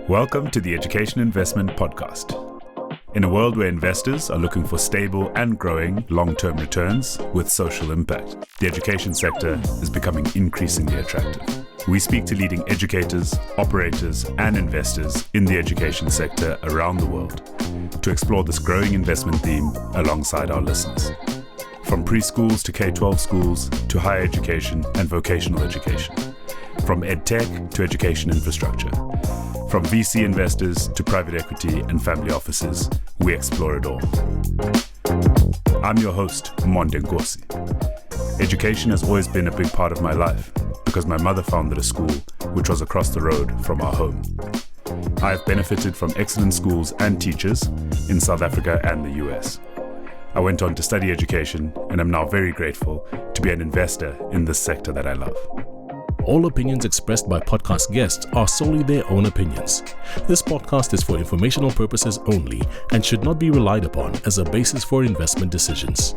Welcome to the Education Investment Podcast. In a world where investors are looking for stable and growing long-term returns with social impact, the education sector is becoming increasingly attractive. We speak to leading educators, operators, and investors in the education sector around the world to explore this growing investment theme alongside our listeners. From preschools to K-12 schools to higher education and vocational education. From edtech to education infrastructure. From VC investors to private equity and family offices, we explore it all. I'm your host, Monde Nkosi. Education has always been a big part of my life because my mother founded a school which was across the road from our home. I have benefited from excellent schools and teachers in South Africa and the US. I went on to study education and am now very grateful to be an investor in this sector that I love. All opinions expressed by podcast guests are solely their own opinions. This podcast is for informational purposes only and should not be relied upon as a basis for investment decisions.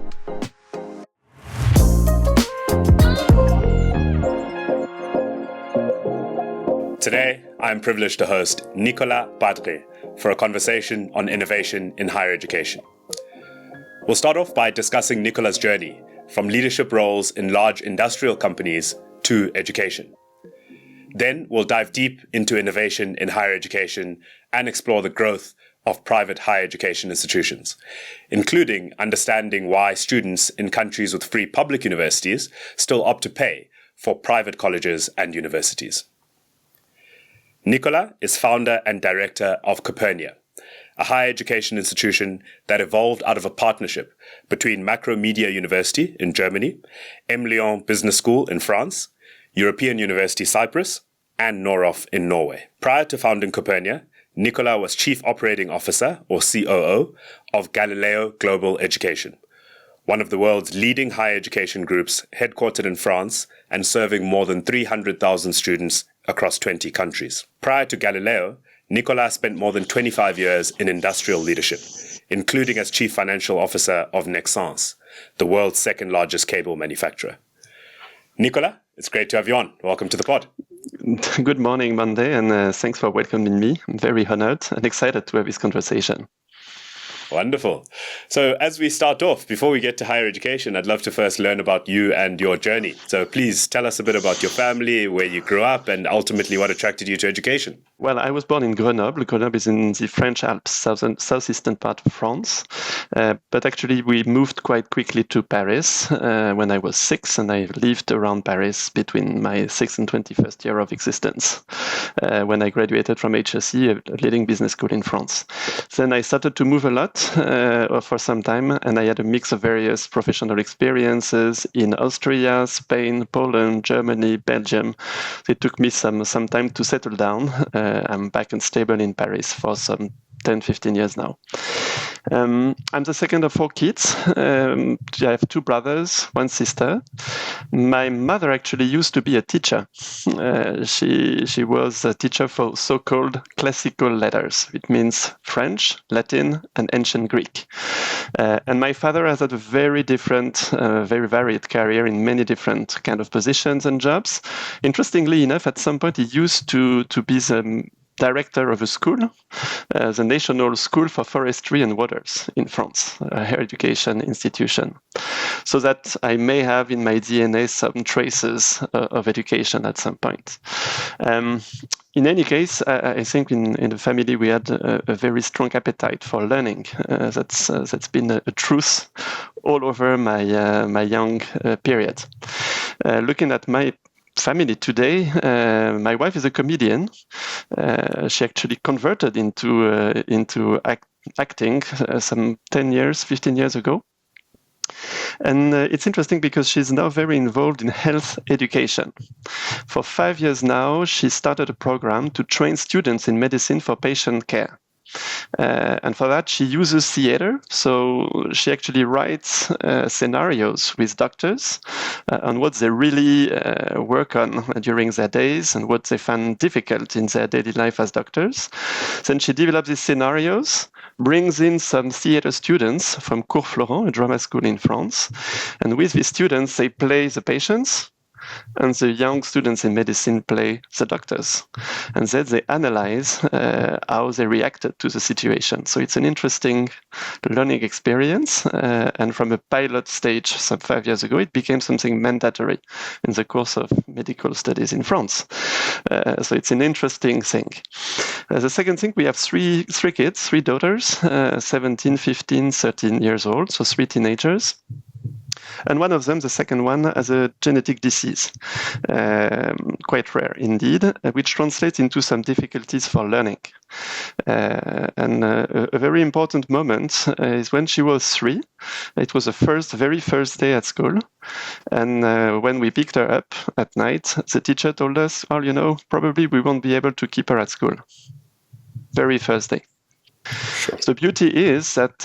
Today, I am privileged to host Nicolas Badré for a conversation on innovation in higher education. We'll start off by discussing Nicolas' journey from leadership roles in large industrial companies to education. Then we'll dive deep into innovation in higher education and explore the growth of private higher education institutions, including understanding why students in countries with free public universities still opt to pay for private colleges and universities. Nicolas is founder and director of Copernia, a higher education institution that evolved out of a partnership between Macromedia University in Germany, Emlyon Business School in France, European University Cyprus, and Noroff in Norway. Prior to founding Copernia, Nicolas was Chief Operating Officer, or COO, of Galileo Global Education, one of the world's leading higher education groups headquartered in France and serving more than 300,000 students across 20 countries. Prior to Galileo, Nicolas spent more than 25 years in industrial leadership, including as Chief Financial Officer of Nexans, the world's second largest cable manufacturer. Nicolas, it's great to have you on. Welcome to the pod. Good morning, Monday, and thanks for welcoming me. I'm very honored and excited to have this conversation. Wonderful. So as we start off, before we get to higher education, I'd love to first learn about you and your journey. So please tell us a bit about your family, where you grew up, and ultimately what attracted you to education. Well, I was born in Grenoble. Grenoble is in the French Alps, southeastern part of France. But actually, we moved quite quickly to Paris when I was 6, and I lived around Paris between my 6th and 21st year of existence when I graduated from HSE, a leading business school in France. Then I started to move a lot for some time, and I had a mix of various professional experiences in Austria, Spain, Poland, Germany, Belgium. It took me some time to settle down. I'm back and stable in Paris for some 10, 15 years now. I'm the second of 4 kids. I have 2 brothers, 1 sister. My mother actually used to be a teacher. She was a teacher for so-called classical letters. It means French, Latin, and ancient Greek. And my father has had a very different, very varied career in many different kind of positions and jobs. Interestingly enough, at some point he used to be the director of a school, the National School for Forestry and Waters in France, a higher education institution. So that I may have in my DNA some traces of education at some point. In any case, I think in the family we had a very strong appetite for learning. That's been a truth all over my young period. Looking at my family today, my wife is a comedian. She actually converted into acting some 10 years, 15 years ago. And it's interesting because she's now very involved in health education. For 5 years now, she started a program to train students in medicine for patient care. And for that, she uses theater. So she actually writes scenarios with doctors on what they really work on during their days and what they find difficult in their daily life as doctors. Then she develops these scenarios, brings in some theater students from Cours Florent, a drama school in France. And with these students, they play the patients. and the young students in medicine play the doctors. And then they analyze how they reacted to the situation. So it's an interesting learning experience. And from a pilot stage some 5 years ago, it became something mandatory in the course of medical studies in France. So it's an interesting thing. The second thing, we have three kids, 3 daughters, 17, 15, 13 years old, so 3 teenagers. And one of them, the second one, has a genetic disease, quite rare indeed, which translates into some difficulties for learning. And a very important moment is when she was 3. It was the very first day at school. And when we picked her up at night, the teacher told us, well, probably we won't be able to keep her at school. Very first day. Sure. The beauty is that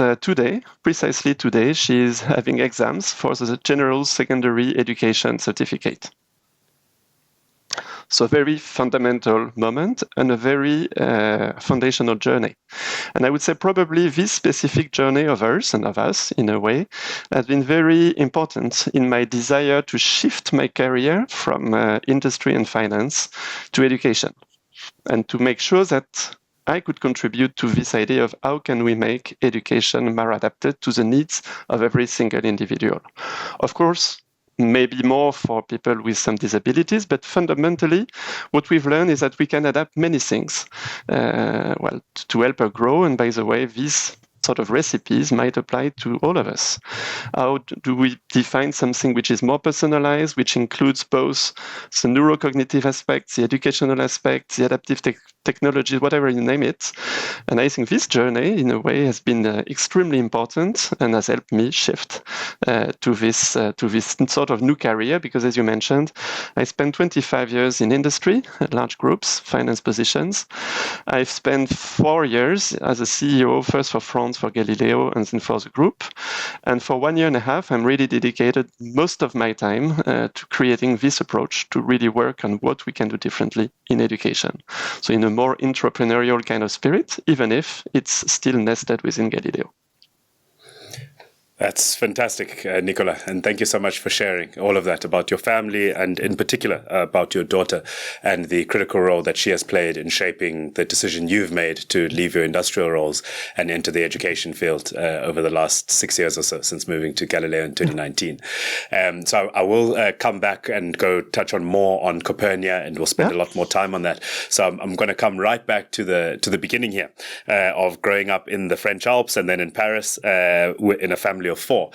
precisely today, she is having exams for the General Secondary Education Certificate. So a very fundamental moment and a very foundational journey. And I would say probably this specific journey of hers and of us, in a way, has been very important in my desire to shift my career from industry and finance to education, and to make sure that I could contribute to this idea of how can we make education more adapted to the needs of every single individual. Of course, maybe more for people with some disabilities, but fundamentally, what we've learned is that we can adapt many things, to help her grow. And by the way, these sort of recipes might apply to all of us. How do we define something which is more personalized, which includes both the neurocognitive aspects, the educational aspects, the adaptive technologies, whatever you name it? And I think this journey, in a way, has been extremely important and has helped me shift to this sort of new career. Because, as you mentioned, I spent 25 years in industry at large groups, finance positions. I've spent 4 years as a CEO, first for France, for Galileo, and then for the group. And for 1.5 years, I'm really dedicated most of my time to creating this approach to really work on what we can do differently in education. So in a more entrepreneurial kind of spirit, even if it's still nested within Galileo. That's fantastic, Nicolas, and thank you so much for sharing all of that about your family and in particular about your daughter and the critical role that she has played in shaping the decision you've made to leave your industrial roles and enter the education field over the last 6 years or so since moving to Galileo in 2019. So I will come back and go touch on more on Copernia, and we'll spend a lot more time on that. So I'm going to come right back to the beginning here of growing up in the French Alps and then in Paris in a family of 4.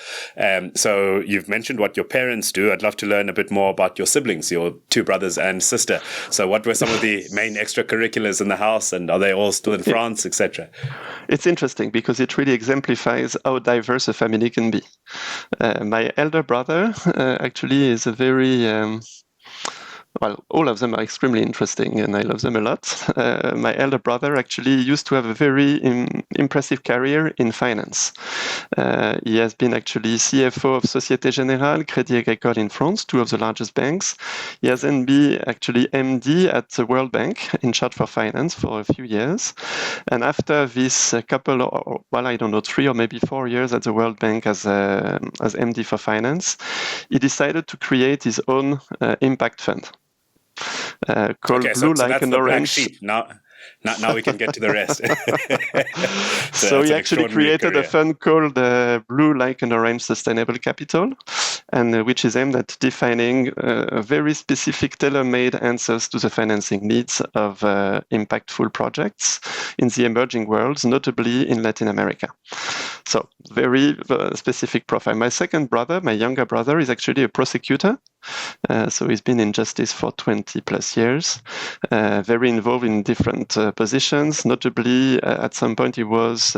So you've mentioned what your parents do. I'd love to learn a bit more about your siblings, your 2 brothers and sister. So what were some of the main extracurriculars in the house, and are they all still in France, etc.? It's interesting because it really exemplifies how diverse a family can be. My elder brother actually is a very... all of them are extremely interesting and I love them a lot. My elder brother actually used to have a very impressive career in finance. He has been actually CFO of Société Générale, Crédit Agricole in France, 2 of the largest banks. He has then been actually MD at the World Bank in charge for finance for a few years. And after this couple of, 3 or maybe 4 years at the World Bank as MD Okay, for finance, he decided to create his own impact fund. Called Blue so Like that's an the Orange. black sheep. Now we can get to the rest. So he actually created a fund called Blue Like an Orange Sustainable Capital, and which is aimed at defining very specific tailor-made answers to the financing needs of impactful projects in the emerging worlds, notably in Latin America. So very specific profile. My second brother, my younger brother, is actually a prosecutor. So he's been in justice for 20 plus years, very involved in different positions. Notably, at some point, he was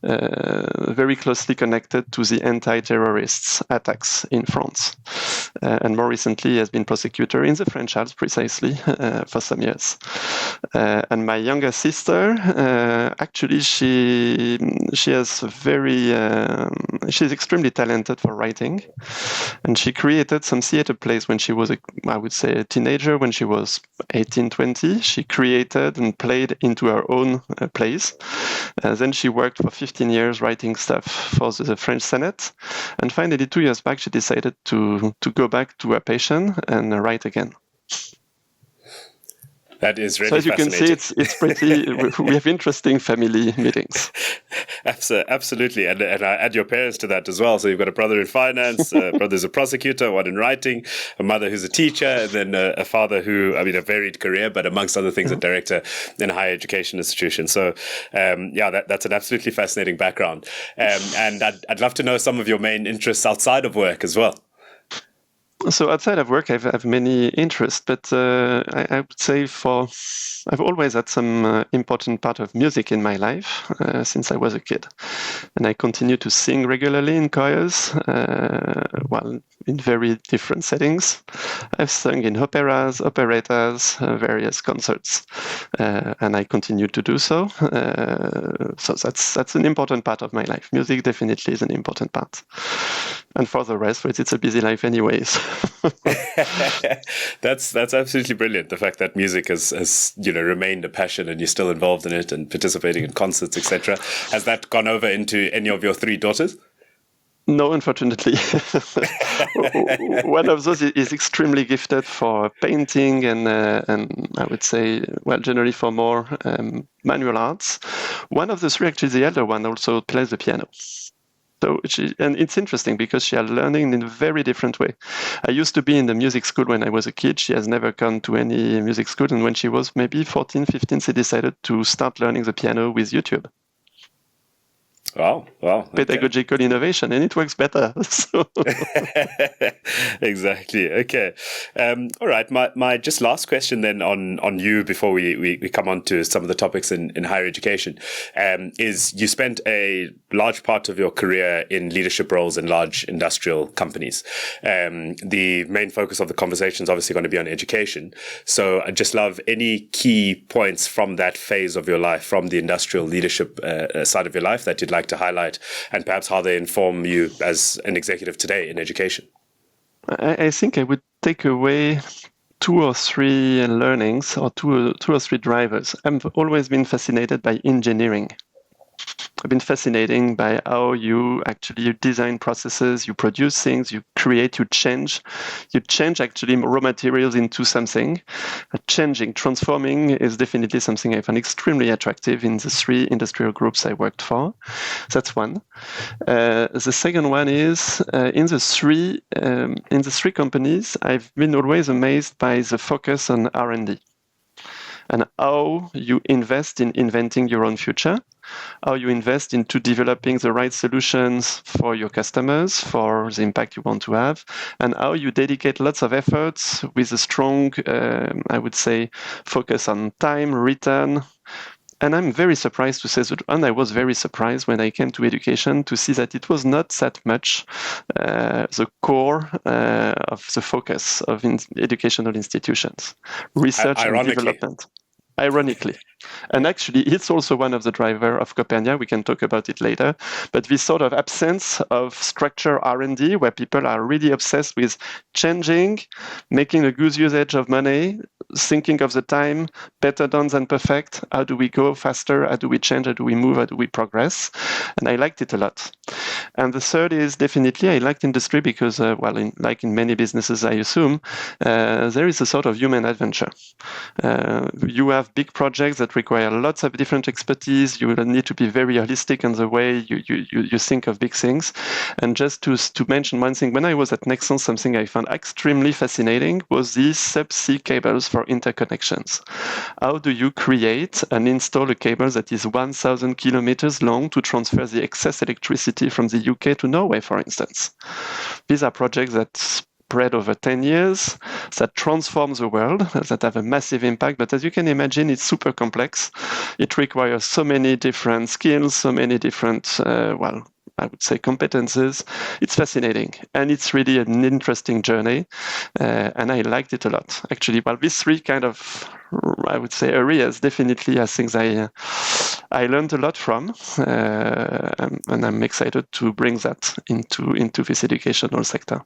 very closely connected to the anti-terrorists attacks in France. And more recently, he has been prosecutor in the French Alps precisely for some years. And my younger sister, actually, she has she's extremely talented for writing. And she created some theater plays when she was, a teenager, when she was 18, 20. She created and played into her own plays. Then she worked for 15 years writing stuff for the French Senate. And finally, 2 years back, she decided to go back to her passion and write again. That is really so as you can see, fascinating. it's pretty. We have interesting family meetings. Absolutely, and I add your parents to that as well. So you've got a brother in finance, a brother's a prosecutor, one in writing, a mother who's a teacher, and then a father who, a varied career, but amongst other things, a director in a higher education institution. So, that's an absolutely fascinating background. And I'd love to know some of your main interests outside of work as well. So outside of work, I have many interests, but I would say I've always had some important part of music in my life since I was a kid. And I continue to sing regularly in choirs, in very different settings. I've sung in operas, operettas, various concerts, and I continue to do so. So that's an important part of my life. Music definitely is an important part. And for the rest, it's a busy life anyways. That's absolutely brilliant. The fact that music has remained a passion and you're still involved in it and participating in concerts, etc. Has that gone over into any of your 3 daughters? No, unfortunately. One of those is extremely gifted for painting and I would say, generally for more manual arts. One of the 3, actually the elder one, also plays the piano. So and it's interesting because she is learning in a very different way. I used to be in the music school when I was a kid. She has never gone to any music school. And when she was maybe 14, 15, she decided to start learning the piano with YouTube. Wow. Okay. Pedagogical innovation, and it works better. So. Exactly. Okay. All right. My just last question then on you before we come on to some of the topics in higher education is you spent a large part of your career in leadership roles in large industrial companies. The main focus of the conversation is obviously going to be on education. So I'd just love any key points from that phase of your life, from the industrial leadership side of your life that you'd like to highlight, and perhaps how they inform you as an executive today in education. I think I would take away 2 or 3 learnings or two or three drivers. I've always been fascinated by engineering. I've been fascinated by how you actually design processes, you produce things, you create, you change actually raw materials into something. Transforming is definitely something I find extremely attractive in the 3 industrial groups I worked for. That's one. The second one is in the 3 companies, I've been always amazed by the focus on R&D and how you invest in inventing your own future, how you invest into developing the right solutions for your customers, for the impact you want to have, and how you dedicate lots of efforts with a strong, I would say, focus on time, return. And I'm very surprised to say that, and I was very surprised when I came to education to see that it was not that much the core of the focus of educational institutions, research and development. Ironically. And actually, it's also one of the drivers of Copernia. We can talk about it later. But this sort of absence of structure R&D, where people are really obsessed with changing, making a good usage of money, thinking of the time, better done than perfect. How do we go faster? How do we change? How do we move? How do we progress? And I liked it a lot. And the third is definitely I liked industry because, like in many businesses, I assume, there is a sort of human adventure. You have big projects that require lots of different expertise. You will need to be very holistic in the way you think of big things. And just to mention one thing, when I was at Nexans, something I found extremely fascinating was these subsea cables for interconnections. How do you create and install a cable that is 1,000 kilometers long to transfer the excess electricity from the UK to Norway, for instance? These are projects that spread over 10 years, that transform the world, that have a massive impact. But as you can imagine, it's super complex. It requires so many different skills, so many different, I would say competences. It's fascinating. And it's really an interesting journey. And I liked it a lot. Actually, these 3 kind of, I would say, areas definitely are things I learned a lot from. And I'm excited to bring that into this educational sector.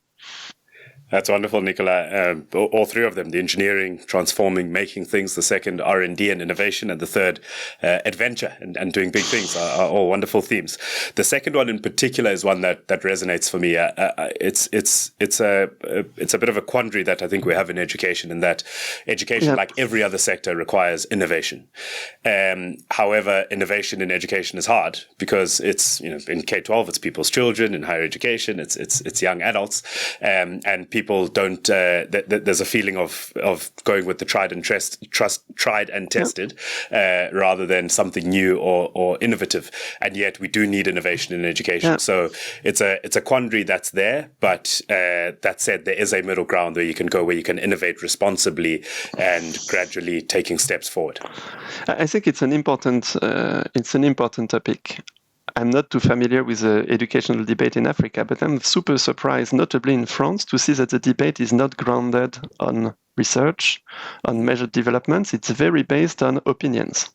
That's wonderful, Nicolas. All three of them, the engineering, transforming, making things, the second R&D and innovation, and the third adventure and doing big things are all wonderful themes. The second one in particular is one that resonates for me. It's a bit of a quandary that I think we have in education, in that education, like every other sector, requires innovation. However, innovation in education is hard because it's, in K-12, it's people's children. In higher education, it's young adults, and people don't. There's a feeling of going with the tried and tested, rather than something new or innovative. And yet, we do need innovation in education. Yeah. So it's a quandary that's there. But that said, there is a middle ground where you can go, where you can innovate responsibly and gradually taking steps forward. I think it's an important topic. I'm not too familiar with the educational debate in Africa, but I'm super surprised, notably in France, to see that the debate is not grounded on research, on measured developments. It's very based on opinions.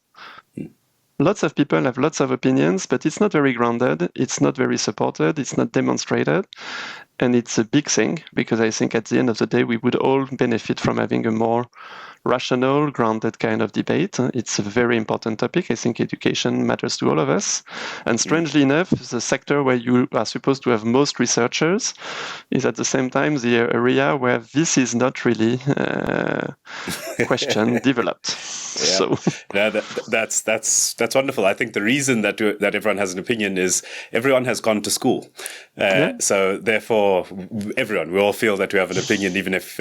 Lots of people have lots of opinions, but it's not very grounded, it's not very supported, it's not demonstrated. And it's a big thing, because I think at the end of the day, we would all benefit from having a more rational, grounded kind of debate. It's a very important topic. I think education matters to all of us. And strangely enough, the sector where you are supposed to have most researchers is at the same time the area where this is not really question developed. Yeah. So that's wonderful. I think the reason that everyone has an opinion is everyone has gone to school. So therefore, we all feel that we have an opinion, even if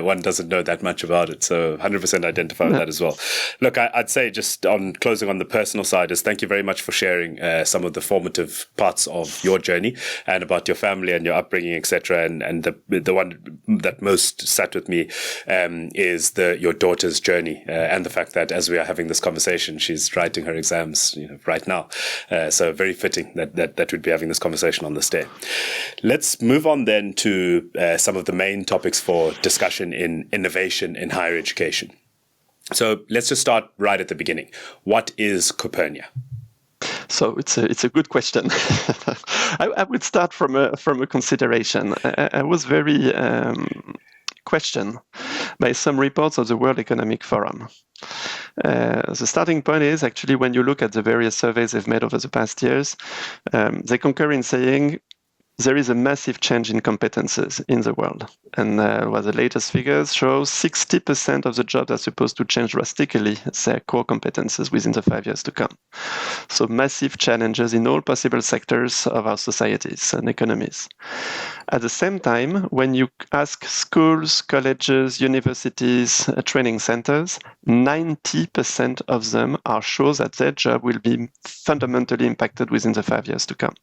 one doesn't know that much about it. So 100% identify with that as well. Look, I'd say, just on closing on the personal side, is thank you very much for sharing some of the formative parts of your journey and about your family and your upbringing, etc. And the one that most sat with me is your daughter's journey and the fact that as we are having this conversation, she's writing her exams right now. So very fitting that we'd be having this conversation on this day. Let's move on then to some of the main topics for discussion in innovation in higher education. So let's just start right at the beginning. What is Copernia? So it's a good question. I would start from a consideration. I was very questioned by some reports of the World Economic Forum. The starting point is actually, when you look at the various surveys they've made over the past years, they concur in saying there is a massive change in competences in the world. And what the latest figures show, 60% of the jobs are supposed to change drastically their core competences within the 5 years to come. So massive challenges in all possible sectors of our societies and economies. At the same time, when you ask schools, colleges, universities, training centers, 90% of them are sure that their job will be fundamentally impacted within the 5 years to come.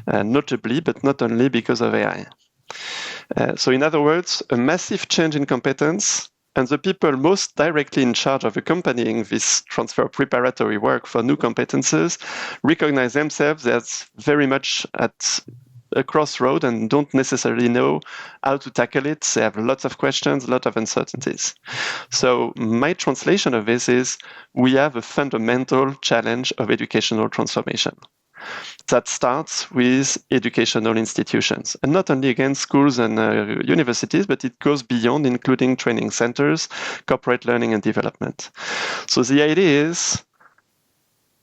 Notably, but not only because of AI. So in other words, a massive change in competence, and the people most directly in charge of accompanying this transfer preparatory work for new competences recognize themselves as very much at a crossroad and don't necessarily know how to tackle it. They have lots of questions, a lot of uncertainties. So my translation of this is, we have a fundamental challenge of educational transformation. That starts with educational institutions, and not only against schools and universities, but it goes beyond, including training centers, corporate learning and development. So the idea is,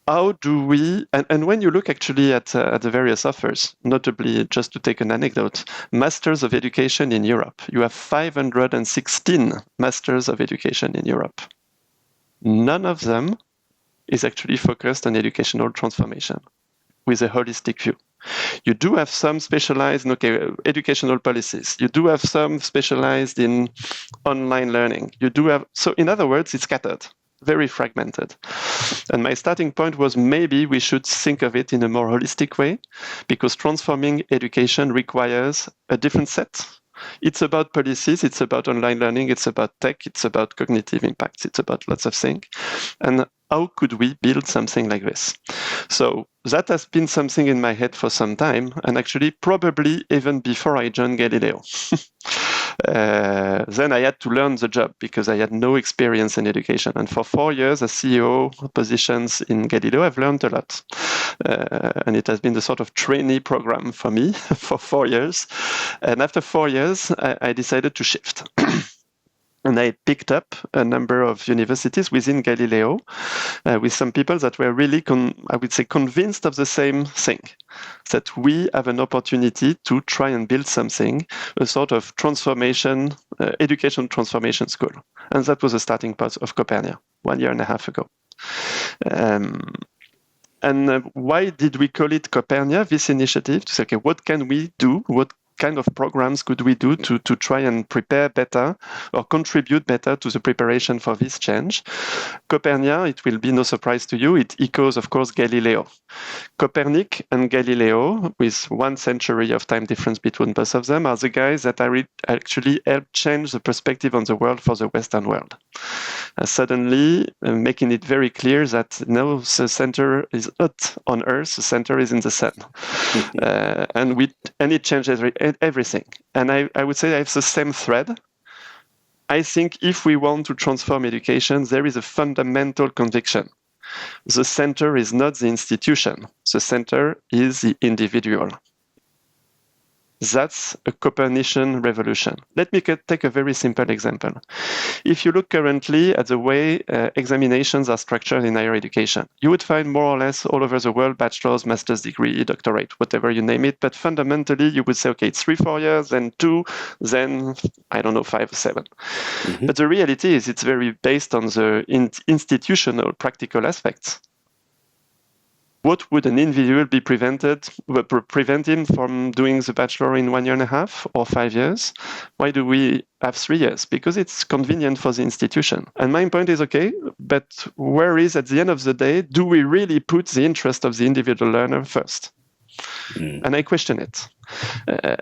how do we, and when you look actually at the various offers, notably, just to take an anecdote, Masters of Education in Europe, you have 516 Masters of Education in Europe. None of them is actually focused on educational transformation with a holistic view. You do have some specialized educational policies. You do have some specialized in online learning. You do have, so in other words, it's scattered, very fragmented. And my starting point was, maybe we should think of it in a more holistic way, because transforming education requires a different set. It's about policies, it's about online learning, it's about tech, it's about cognitive impacts, it's about lots of things. And how could we build something like this? So that has been something in my head for some time, and actually probably even before I joined Galileo. Then I had to learn the job because I had no experience in education. And for 4 years as CEO positions in Galileo, I've learned a lot. and it has been the sort of trainee program for me for 4 years. And after 4 years, I decided to shift. And I picked up a number of universities within Galileo with some people that were really, convinced of the same thing, that we have an opportunity to try and build something, a sort of transformation, education transformation school. And that was the starting point of Copernia 1.5 years ago. And why did we call it Copernia, this initiative? To say, okay, what can we do? What kind of programs could we do to try and prepare better or contribute better to the preparation for this change? Copernia, it will be no surprise to you, it echoes, of course, Galileo. Copernic and Galileo, with 1 century of time difference between both of them, are the guys that actually helped change the perspective on the world for the Western world. Suddenly making it very clear that no, the center is not on Earth, the center is in the sun. And it changes everything. And I would say I have the same thread. I think if we want to transform education, there is a fundamental conviction. The center is not the institution. The center is the individual. That's a Copernican revolution. Let me take a very simple example. If you look currently at the way examinations are structured in higher education, you would find more or less all over the world bachelor's, master's degree, doctorate, whatever you name it. But fundamentally, you would say, okay, it's 3-4 years, then 2, then, 5 or 7. Mm-hmm. But the reality is it's very based on the institutional practical aspects. What would an individual be prevent him from doing the bachelor in 1.5 years or 5 years? Why do we have 3 years? Because it's convenient for the institution. And my point is, okay, but where is, at the end of the day, do we really put the interest of the individual learner first? And I question it.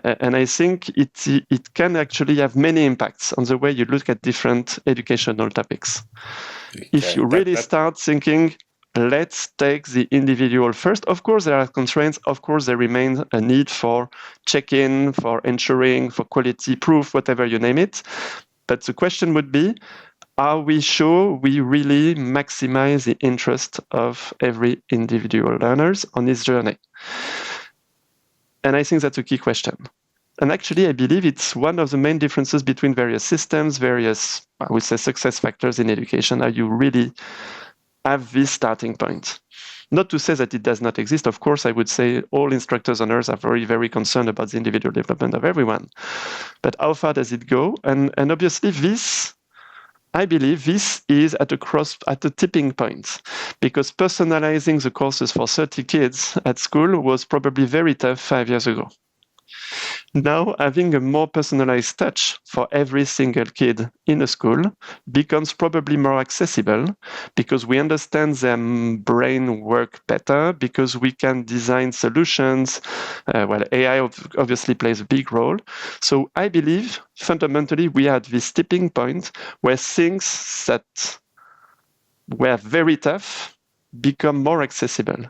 And I think it can actually have many impacts on the way you look at different educational topics. Okay. If you really start thinking, let's take the individual first. Of course, there are constraints. Of course, there remains a need for check-in, for ensuring, for quality proof, whatever you name it. But the question would be, are we sure we really maximize the interest of every individual learner on his journey? And I think that's a key question. And actually, I believe it's one of the main differences between various systems, various, I would say, success factors in education. Are you really have this starting point? Not to say that it does not exist. Of course, I would say all instructors on earth are very, very concerned about the individual development of everyone. But how far does it go? And obviously I believe this is at a tipping point, because personalizing the courses for 30 kids at school was probably very tough 5 years ago. Now, having a more personalized touch for every single kid in a school becomes probably more accessible, because we understand their brain work better, because we can design solutions. AI obviously plays a big role. So I believe fundamentally we are at this tipping point where things that were very tough become more accessible.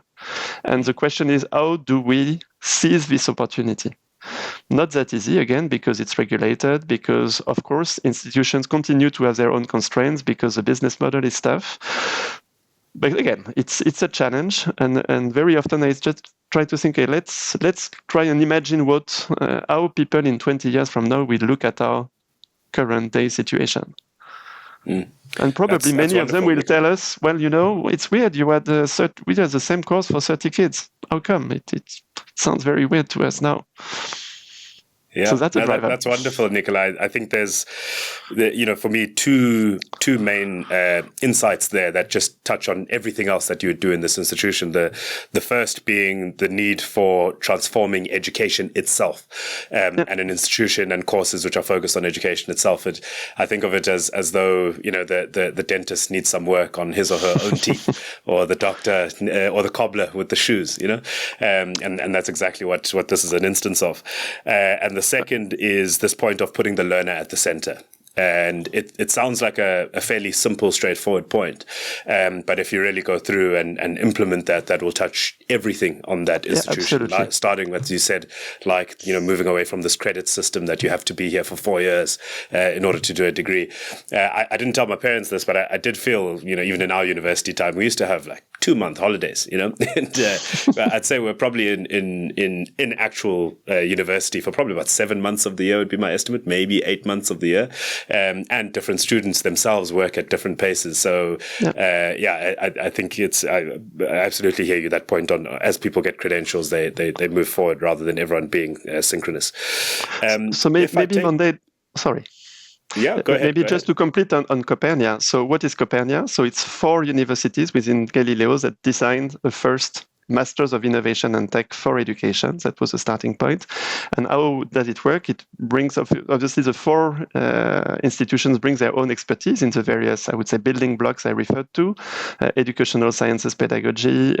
And the question is, how do we seize this opportunity? Not that easy, again, because it's regulated, because, of course, institutions continue to have their own constraints, because the business model is tough. But again, it's a challenge, and very often I just try to think, okay, let's try and imagine how people in 20 years from now will look at our current day situation. And probably many of them will tell us, well, it's weird, we had the same course for 30 kids. How come? It sounds very weird to us now. Yeah, so that's a driver. That's wonderful, Nicolas. I think there's, for me, two main insights there that just touch on everything else that you would do in this institution. The first being the need for transforming education itself, and an institution and courses which are focused on education itself. I think of it as though the dentist needs some work on his or her own teeth, or the doctor or the cobbler with the shoes. And that's exactly what this is an instance of. And the second is this point of putting the learner at the center. And it sounds like a fairly simple, straightforward point. But if you really go through and implement that will touch everything on that institution. Starting with, you said, moving away from this credit system that you have to be here for 4 years in order to do a degree. I didn't tell my parents this, but I did feel, even in our university time, we used to have 2-month holidays, and I'd say we're probably in actual university for probably about 7 months of the year would be my estimate, maybe 8 months of the year, and different students themselves work at different paces. So I think I absolutely hear you that point on as people get credentials, they move forward rather than everyone being synchronous. So maybe Monday. Sorry. Yeah, go ahead. Maybe just to complete on Copernia. So what is Copernia? So it's 4 universities within Galileo that designed the first Masters of Innovation and Tech for Education. That was the starting point. And how does it work? It brings, obviously, the 4 institutions bring their own expertise in the various, I would say, building blocks I referred to, educational sciences, pedagogy,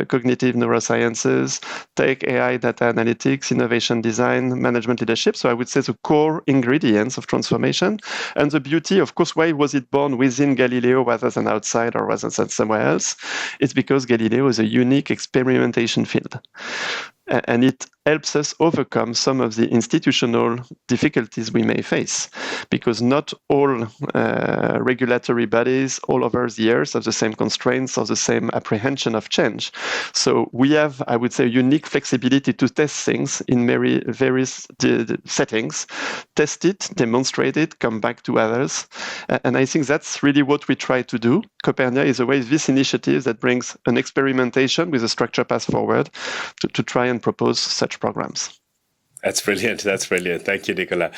cognitive neurosciences, tech, AI, data analytics, innovation design, management leadership. So I would say the core ingredients of transformation. And the beauty, of course, why was it born within Galileo rather than outside or rather than somewhere else? It's because Galileo is a unique experimentation field. And it helps us overcome some of the institutional difficulties we may face, because not all regulatory bodies all over the years have the same constraints or the same apprehension of change. So we have, I would say, unique flexibility to test things in various settings, test it, demonstrate it, come back to others. And I think that's really what we try to do. Copernia is a way, this initiative that brings an experimentation with a structure path forward to try and propose such programs. That's brilliant. Thank you, Nicolas.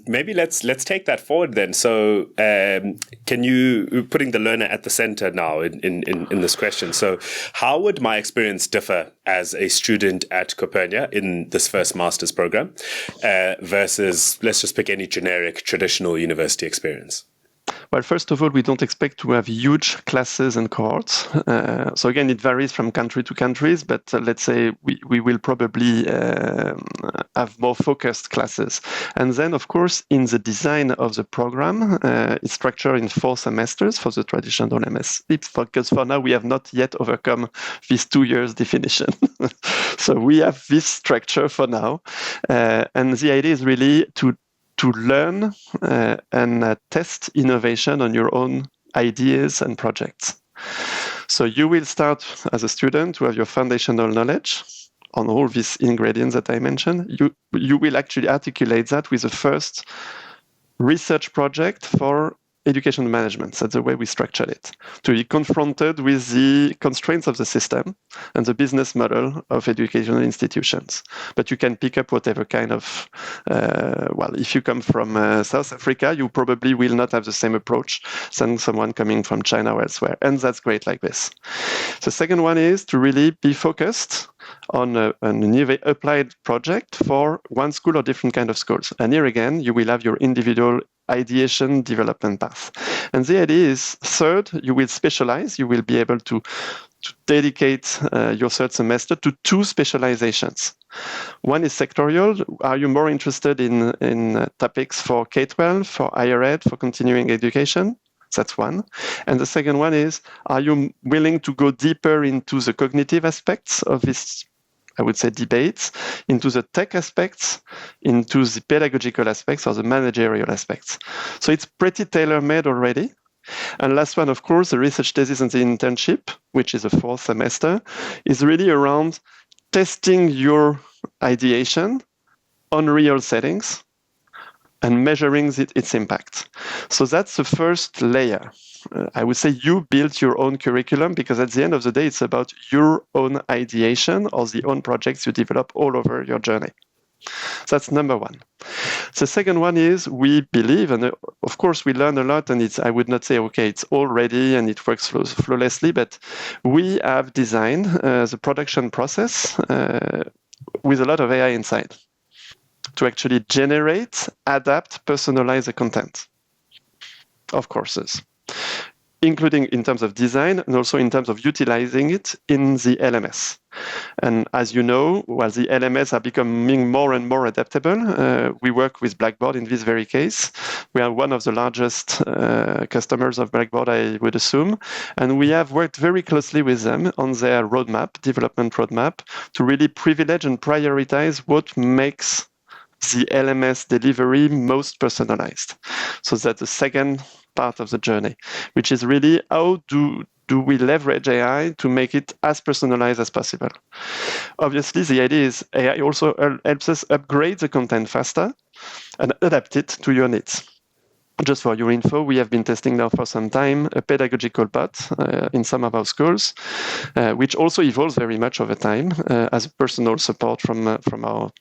Maybe let's take that forward then. So, can you putting the learner at the center now in this question? So, how would my experience differ as a student at Copernia in this first master's program versus, let's just pick any generic traditional university experience? Well, first of all, we don't expect to have huge classes and cohorts. So again, it varies from country to countries, but let's say we will probably have more focused classes. And then, of course, in the design of the program, it's structured in 4 semesters for the traditional MS. It's because for now, we have not yet overcome this 2 years definition. So we have this structure for now. And the idea is really to learn and test innovation on your own ideas and projects. So you will start as a student to have your foundational knowledge on all these ingredients that I mentioned. You will actually articulate that with the first research project for education management. That's the way we structured it, to be confronted with the constraints of the system and the business model of educational institutions. But you can pick up whatever kind of, if you come from South Africa, you probably will not have the same approach than someone coming from China or elsewhere. And that's great like this. The second one is to really be focused on an applied project for one school or different kind of schools. And here again, you will have your individual ideation development path. And the idea is, third, you will specialize. You will be able to dedicate your third semester to 2 specializations. One is sectorial. Are you more interested in topics for K-12, for higher ed, for continuing education? That's one. And the second one is, are you willing to go deeper into the cognitive aspects of this, I would say, debates, into the tech aspects, into the pedagogical aspects, or the managerial aspects? So it's pretty tailor-made already. And last one, of course, the research thesis and the internship, which is a 4th semester, is really around testing your ideation on real settings and measuring its impact. So that's the first layer. I would say you build your own curriculum, because at the end of the day, it's about your own ideation or the own projects you develop all over your journey. So that's number one. The second one is we believe, and of course we learn a lot, and I would not say, okay, it's all ready and it works flawlessly, but we have designed the production process with a lot of AI inside to actually generate, adapt, personalize the content of courses, including in terms of design and also in terms of utilizing it in the LMS. And as you know, while the LMS are becoming more and more adaptable, we work with Blackboard in this very case. We are one of the largest customers of Blackboard, I would assume. And we have worked very closely with them on their development roadmap, to really privilege and prioritize what makes the LMS delivery most personalized. So that's the second part of the journey, which is really how do do we leverage AI to make it as personalized as possible? Obviously, the idea is AI also helps us upgrade the content faster and adapt it to your needs. Just for your info, we have been testing now for some time a pedagogical bot in some of our schools, which also evolves very much over time as personal support for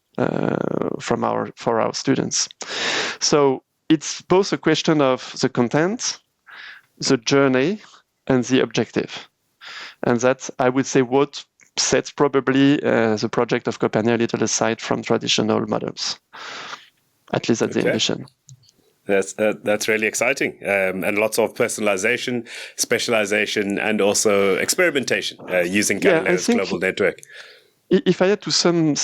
our students. So it's both a question of the content, the journey, and the objective, and that's, I would say, what sets probably the project of Copernia a little aside from traditional models. At least that's the ambition. That's really exciting, and lots of personalization, specialization, and also experimentation using Galileo's global network. If I had to sum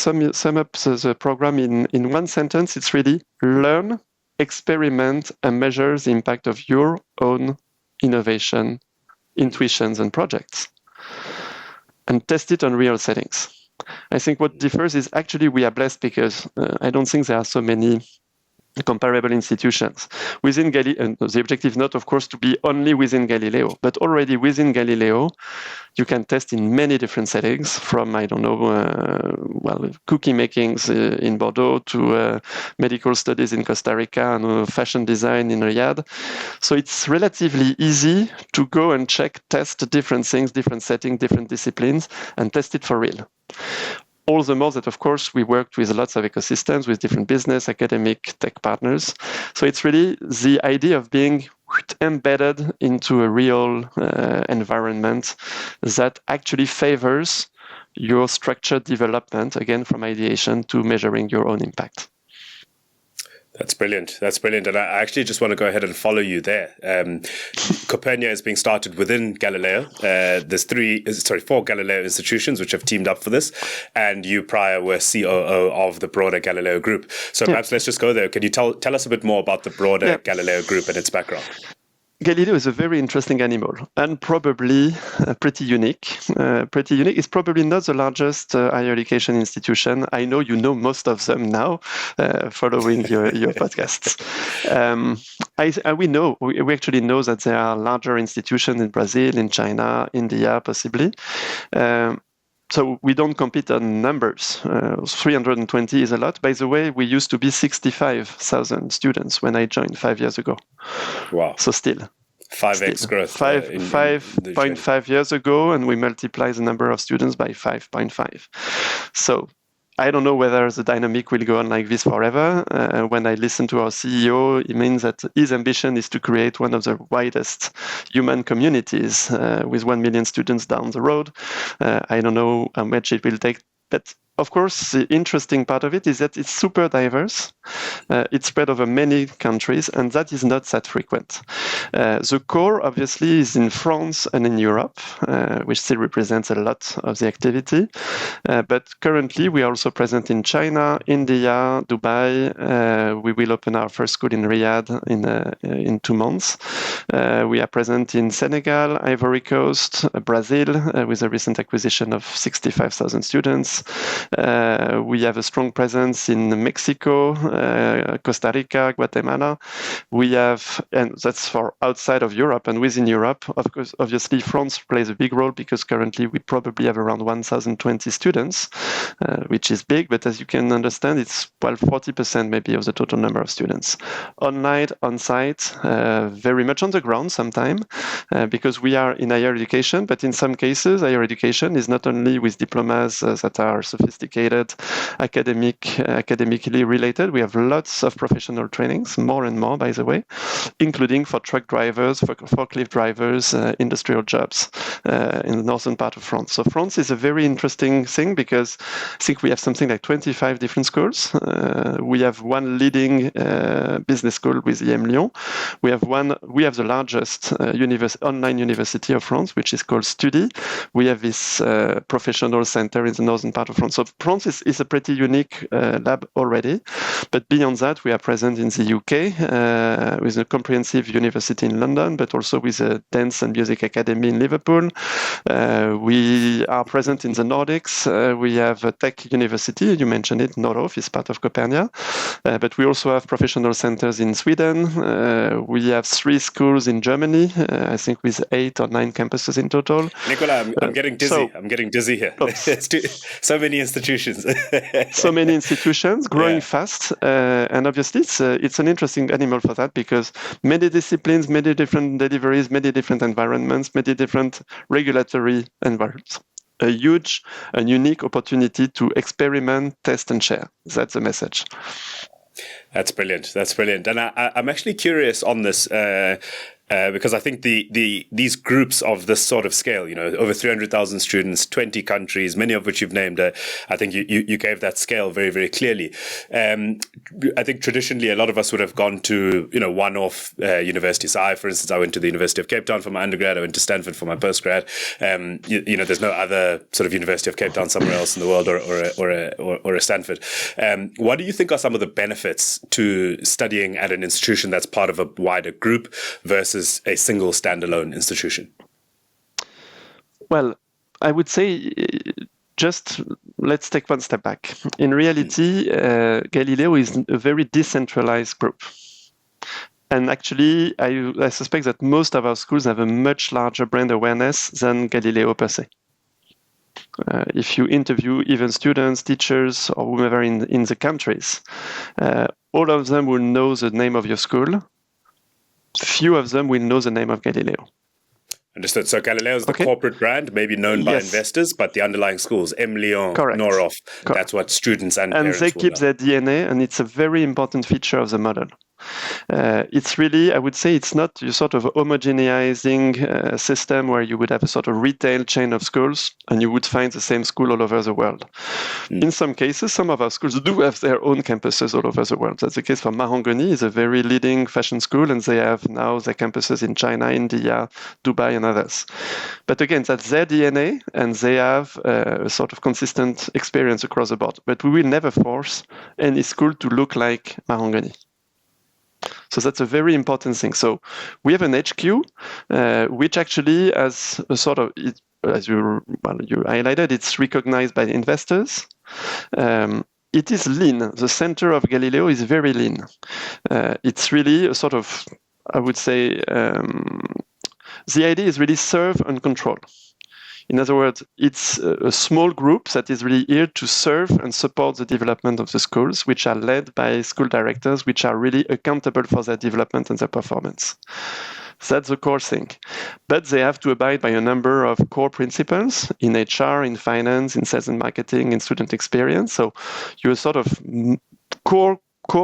up the program in one sentence, it's really learn, experiment, and measure the impact of your own innovation, intuitions, and projects, and test it on real settings. I think what differs is actually we are blessed because I don't think there are so many comparable institutions within Galileo. And the objective not, of course, to be only within Galileo, but already within Galileo, you can test in many different settings, from cookie makings in Bordeaux to medical studies in Costa Rica and fashion design in Riyadh. So it's relatively easy to go and test different things, different settings, different disciplines, and test it for real. All the more that, of course, we worked with lots of ecosystems, with different business, academic, tech partners. So it's really the idea of being embedded into a real environment that actually favors your structured development, again, from ideation to measuring your own impact. That's brilliant. And I actually just want to go ahead and follow you there. Copernia is being started within Galileo. There's 4 Galileo institutions which have teamed up for this. And you prior were COO of the broader Galileo group. So perhaps let's just go there. Can you tell us a bit more about the broader Galileo group and its background? Galileo is a very interesting animal and probably pretty unique. It's probably not the largest higher education institution. I know you know most of them now, following your podcasts. We actually know that there are larger institutions in Brazil, in China, India, possibly. So we don't compete on numbers. 320 is a lot. By the way, we used to be 65,000 students when I joined 5 years ago. Wow. So still. 5x growth. 5.5 years ago, and we multiply the number of students by 5.5. So I don't know whether the dynamic will go on like this forever. When I listen to our CEO, it means that his ambition is to create one of the widest human communities with 1 million students down the road. I don't know how much it will take, but of course, the interesting part of it is that it's super diverse. It's spread over many countries, and that is not that frequent. The core, obviously, is in France and in Europe, which still represents a lot of the activity. But currently, we are also present in China, India, Dubai. We will open our first school in Riyadh in 2 months. We are present in Senegal, Ivory Coast, Brazil, with a recent acquisition of 65,000 students. We have a strong presence in Mexico, Costa Rica, Guatemala. And that's for outside of Europe. And within Europe, of course, obviously, France plays a big role because currently we probably have around 1,020 students, which is big. But as you can understand, it's 40% maybe of the total number of students. Online, on-site, very much on the ground sometimes, because we are in higher education. But in some cases, higher education is not only with diplomas that are sophisticated, academically related. We have lots of professional trainings, more and more, by the way, including for truck drivers, for forklift drivers, industrial jobs in the northern part of France. So France is a very interesting thing because I think we have something like 25 different schools. We have one leading business school with the emlyon. We have the largest online university of France, which is called Study. We have this professional center in the northern part of France. So France is a pretty unique lab already. But beyond that, we are present in the UK with a comprehensive university in London, but also with a dance and music academy in Liverpool. We are present in the Nordics. We have a tech university, you mentioned it, Noroff is part of Copernia. But we also have professional centers in Sweden. We have 3 schools in Germany, I think with 8 or 9 campuses in total. Nicolas, I'm getting dizzy. I'm getting dizzy here. So many institutions. So many institutions growing fast. And obviously, it's an interesting animal for that because many disciplines, many different deliveries, many different environments, many different regulatory environments. A huge and unique opportunity to experiment, test, and share. That's the message. That's brilliant. And I'm actually curious on this because I think these groups of this sort of scale, over 300,000 students, 20 countries, many of which you've named, I think you gave that scale very, very clearly. I think traditionally a lot of us would have gone to, one-off universities. So for instance, I went to the University of Cape Town for my undergrad. I went to Stanford for my postgrad. There's no other sort of University of Cape Town somewhere else in the world or a Stanford. What do you think are some of the benefits to studying at an institution that's part of a wider group versus a single standalone institution? Well, I would say just let's take one step back. In reality, Galileo is a very decentralized group. And actually, I suspect that most of our schools have a much larger brand awareness than Galileo per se. If you interview even students, teachers, or whomever in the countries, all of them will know the name of your school. Few of them will know the name of Galileo. Understood. So Galileo is the corporate brand, maybe known by investors, but the underlying schools, emlyon, Noroff, that's what students and parents they keep their DNA, and it's a very important feature of the model. It's really, I would say, it's not you sort of homogeneizing system where you would have a sort of retail chain of schools and you would find the same school all over the world. In some cases, some of our schools do have their own campuses all over the world. That's the case for Mahongoni, is a very leading fashion school, and they have now their campuses in China, India, Dubai, and others. But again, that's their DNA, and they have a sort of consistent experience across the board. But we will never force any school to look like Mahongoni. So that's a very important thing. So we have an HQ, which actually has a sort of, as you highlighted, it's recognized by investors. It is lean. The center of Galileo is very lean. It's really a sort of, I would say, the idea is really serve and control. In other words, it's a small group that is really here to serve and support the development of the schools, which are led by school directors, which are really accountable for their development and their performance. That's the core thing. But they have to abide by a number of core principles in HR, in finance, in sales and marketing, in student experience. So you have sort of core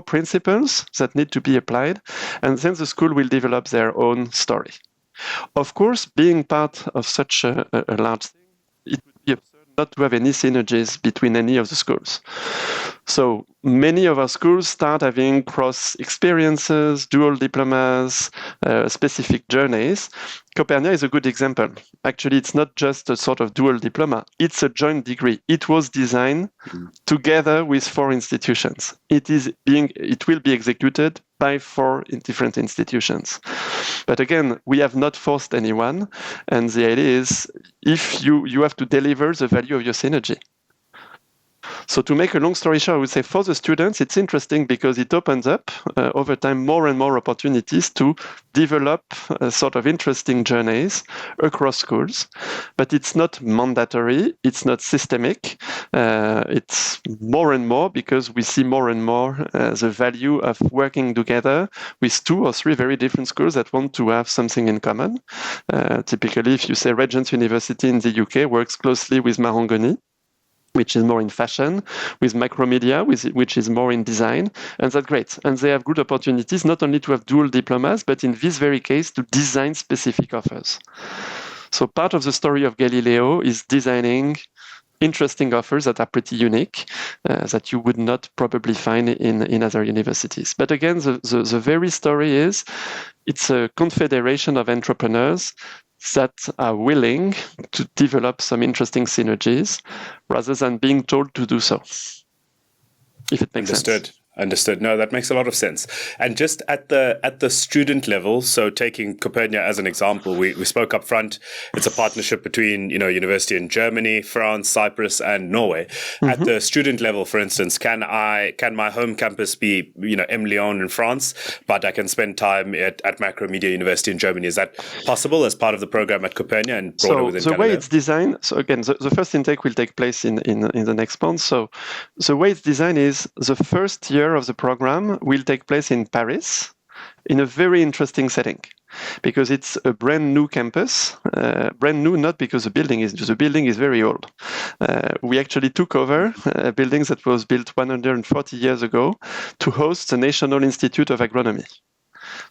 principles that need to be applied, and then the school will develop their own story. Of course, being part of such a large thing, it would be absurd not to have any synergies between any of the schools. So many of our schools start having cross experiences, dual diplomas, specific journeys. Copernia is a good example. Actually, it's not just a sort of dual diploma. It's a joint degree. It was designed together with 4 institutions. It will be executed by 4 different institutions. But again, we have not forced anyone. And the idea is, if you have to deliver the value of your synergy. So to make a long story short, I would say for the students, it's interesting because it opens up over time more and more opportunities to develop sort of interesting journeys across schools. But it's not mandatory. It's not systemic. It's more and more because we see more and more the value of working together with 2 or 3 very different schools that want to have something in common. Typically, if you say Regent's University in the UK works closely with Mahongoni, which is more in fashion, with Macromedia, which is more in design, and that's great. And they have good opportunities not only to have dual diplomas, but in this very case, to design specific offers. So part of the story of Galileo is designing interesting offers that are pretty unique, that you would not probably find in other universities. But again, the very story is, it's a confederation of entrepreneurs that are willing to develop some interesting synergies rather than being told to do so. If it makes sense. Understood. No, that makes a lot of sense. And just at the student level, so taking Copernia as an example, we spoke up front. It's a partnership between university in Germany, France, Cyprus, and Norway. Mm-hmm. At the student level, for instance, can my home campus be emlyon in France, but I can spend time at Macromedia University in Germany? Is that possible as part of the program at Copernia and broader within the Galileo? Way it's designed? So again, the first intake will take place in the next month. So the way it's designed is the first year of the program will take place in Paris in a very interesting setting because it's a brand new campus. Brand new not because the building is very old. We actually took over a building that was built 140 years ago to host the National Institute of Agronomy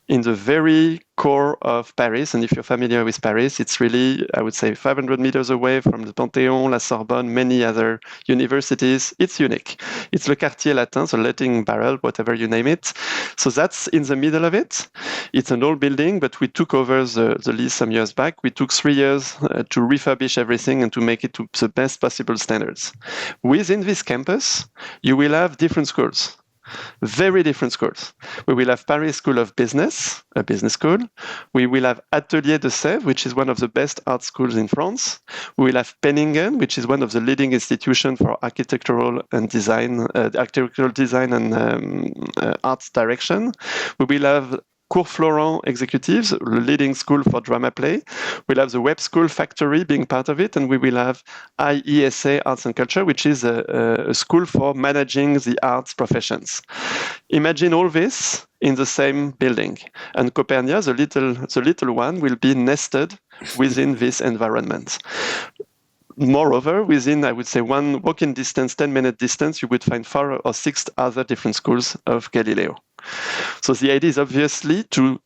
in the very core of Paris. And if you're familiar with Paris, it's really, I would say, 500 meters away from the Panthéon, La Sorbonne, many other universities. It's unique. It's le Quartier Latin, so Latin barrel, whatever you name it. So that's in the middle of it. It's an old building, but we took over the lease some years back. We took 3 years to refurbish everything and to make it to the best possible standards. Within this campus, you will have different schools. Very different schools. We will have Paris School of Business, a business school. We will have Atelier de Sèvres, which is one of the best art schools in France. We will have Penningen, which is one of the leading institutions for architectural design and arts direction. We will have Cours Florent Executives, leading school for drama play. We'll have the Web School Factory being part of it, and we will have IESA Arts and Culture, which is a school for managing the arts professions. Imagine all this in the same building. And Copernia, the little one, will be nested within this environment. Moreover, within, I would say, one walking distance, 10-minute distance, you would find 4 or 6 other different schools of Galileo. So the idea is obviously to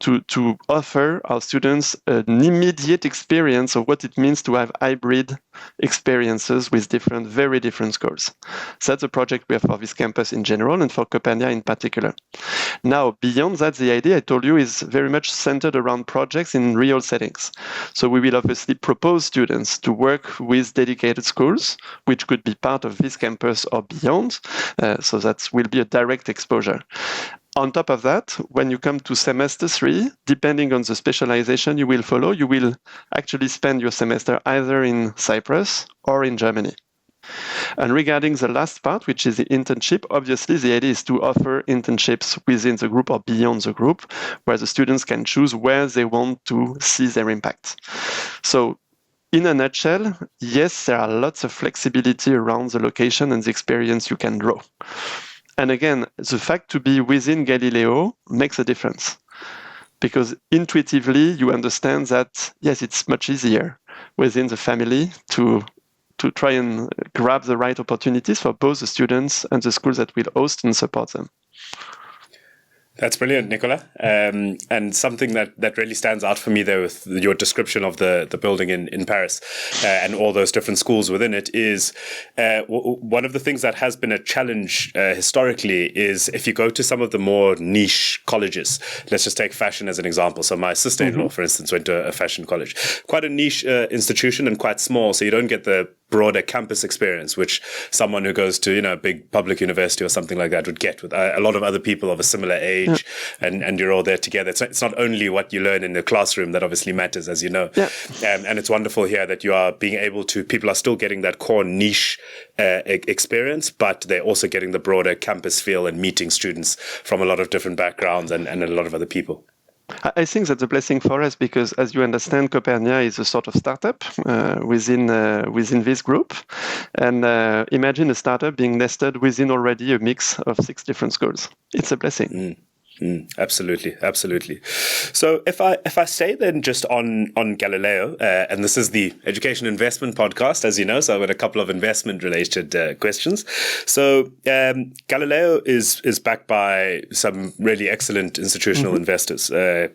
offer our students an immediate experience of what it means to have hybrid experiences with very different schools. So that's a project we have for this campus in general and for Copernia in particular. Now, beyond that, the idea I told you is very much centered around projects in real settings. So we will obviously propose students to work with dedicated schools, which could be part of this campus or beyond. So that will be a direct exposure. On top of that, when you come to semester 3, depending on the specialization you will follow, you will actually spend your semester either in Cyprus or in Germany. And regarding the last part, which is the internship, obviously the idea is to offer internships within the group or beyond the group, where the students can choose where they want to see their impact. So in a nutshell, yes, there are lots of flexibility around the location and the experience you can draw. And again, the fact to be within Galileo makes a difference because intuitively you understand that, yes, it's much easier within the family to try and grab the right opportunities for both the students and the schools that will host and support them. That's brilliant, Nicolas. And something that really stands out for me there with your description of the building in Paris and all those different schools within it is one of the things that has been a challenge historically is if you go to some of the more niche colleges. Let's just take fashion as an example. So my sister-in-law, for instance, went to a fashion college. Quite a niche institution and quite small, so you don't get the broader campus experience, which someone who goes to, a big public university or something like that would get with a lot of other people of a similar age, and you're all there together. It's not only what you learn in the classroom that obviously matters, as you know. Yeah. And it's wonderful here that you are being able to, people are still getting that core niche experience, but they're also getting the broader campus feel and meeting students from a lot of different backgrounds and a lot of other people. I think that's a blessing for us because, as you understand, Copernia is a sort of startup within this group. And imagine a startup being nested within already a mix of 6 different schools. It's a blessing. Absolutely. So if I say then just on Galileo, and this is the Education Investment Podcast, as you know, so I've got a couple of investment related questions. So Galileo is backed by some really excellent institutional investors,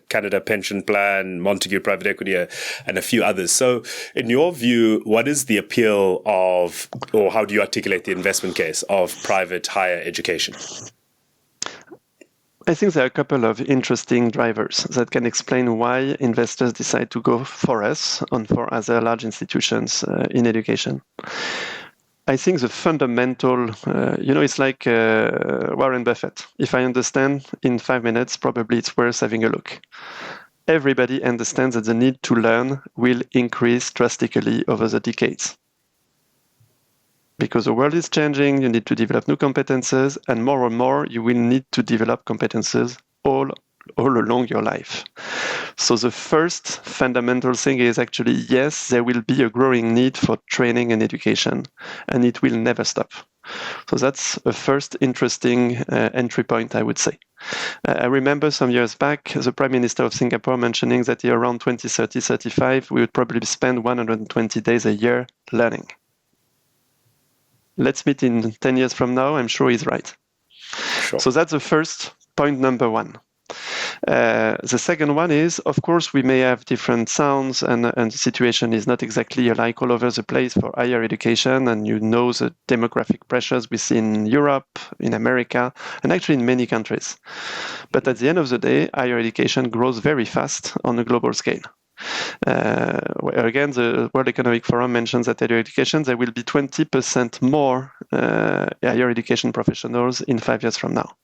Canada Pension Plan, Montague Private Equity, and a few others. So in your view, what is the appeal of, or how do you articulate the investment case of private higher education? I think there are a couple of interesting drivers that can explain why investors decide to go for us and for other large institutions in education. I think the fundamental, it's like Warren Buffett. If I understand in 5 minutes, probably it's worth having a look. Everybody understands that the need to learn will increase drastically over the decades. Because the world is changing, you need to develop new competences, and more, you will need to develop competences all along your life. So the first fundamental thing is actually, yes, there will be a growing need for training and education, and it will never stop. So that's a first interesting entry point, I would say. I remember some years back, the Prime Minister of Singapore mentioning that around 2030, 35, we would probably spend 120 days a year learning. Let's meet in 10 years from now. I'm sure he's right. Sure. So that's the first point, number one. The second one is, of course, we may have different sounds, and the situation is not exactly alike all over the place for higher education. And you know the demographic pressures we see in Europe, in America, and actually in many countries. But at the end of the day, higher education grows very fast on a global scale. Again, the World Economic Forum mentions that higher education, there will be 20% more higher education professionals in 5 years from now.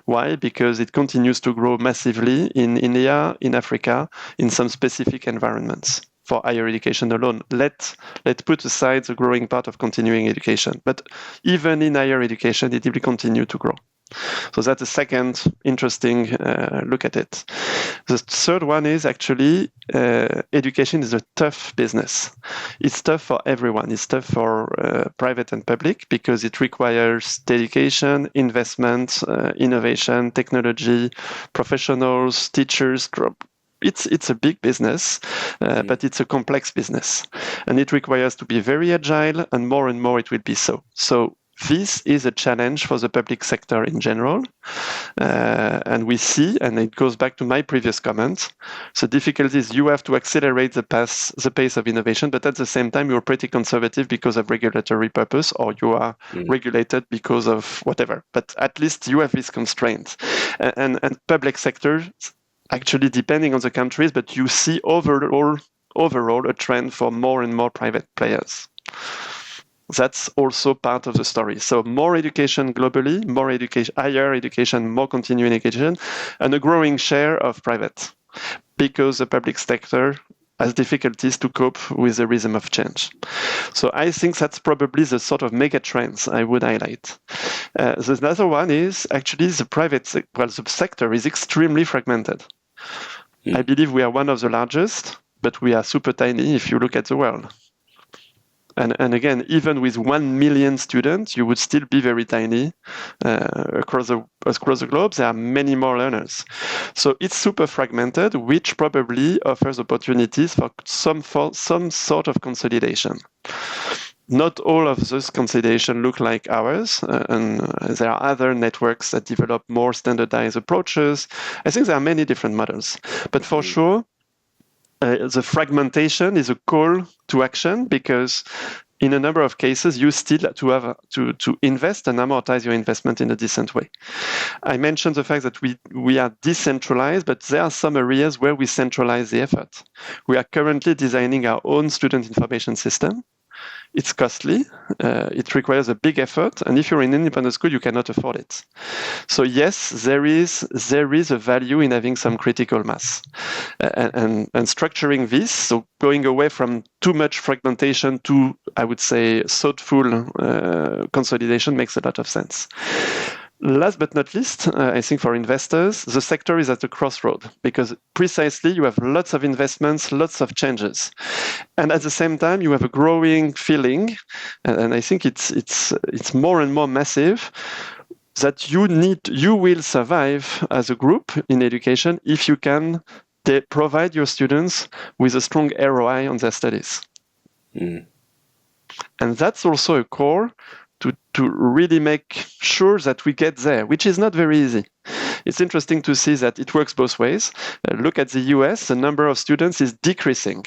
Why? Because it continues to grow massively in India, in Africa, in some specific environments. For higher education alone, let's put aside the growing part of continuing education. But even in higher education, it will continue to grow. So that's the second interesting look at it. The third one is actually education is a tough business. It's tough for everyone. It's tough for private and public because it requires dedication, investment, innovation, technology, professionals, teachers. It's a big business, but it's a complex business. And it requires to be very agile, and more it will be so. So this is a challenge for the public sector in general. And we see, and it goes back to my previous comment, the difficulty is you have to accelerate the pace of innovation, but at the same time, you're pretty conservative because of regulatory purpose, or you are regulated because of whatever. But at least you have this constraint. And public sector, actually depending on the countries, but you see overall a trend for more and more private players. That's also part of the story. So more education globally, more education, higher education, more continuing education, and a growing share of private, because the public sector has difficulties to cope with the rhythm of change. So I think that's probably the sort of mega trends I would highlight. The other one is actually the sector is extremely fragmented. I believe we are one of the largest, but we are super tiny if you look at the world. And again, even with 1 million students, you would still be very tiny across the globe. There are many more learners. So it's super fragmented, which probably offers opportunities for some sort of consolidation. Not all of those consolidation look like ours, and there are other networks that develop more standardized approaches. I think there are many different models. But for sure, the fragmentation is a call to action, because in a number of cases, you still have to invest and amortize your investment in a decent way. I mentioned the fact that we are decentralized, but there are some areas where we centralize the effort. We are currently designing our own student information system. It's costly, it requires a big effort, and if you're in an independent school, you cannot afford it. So yes, there is a value in having some critical mass, and structuring this, so going away from too much fragmentation to, I would say, thoughtful consolidation makes a lot of sense. Last but not least, I think for investors, the sector is at a crossroad, because precisely you have lots of investments, lots of changes. And at the same time, you have a growing feeling, and I think it's more and more massive, that you will survive as a group in education if you can provide your students with a strong ROI on their studies. And that's also a core to really make sure that we get there, which is not very easy. It's interesting to see that it works both ways. Look at the US, the number of students is decreasing.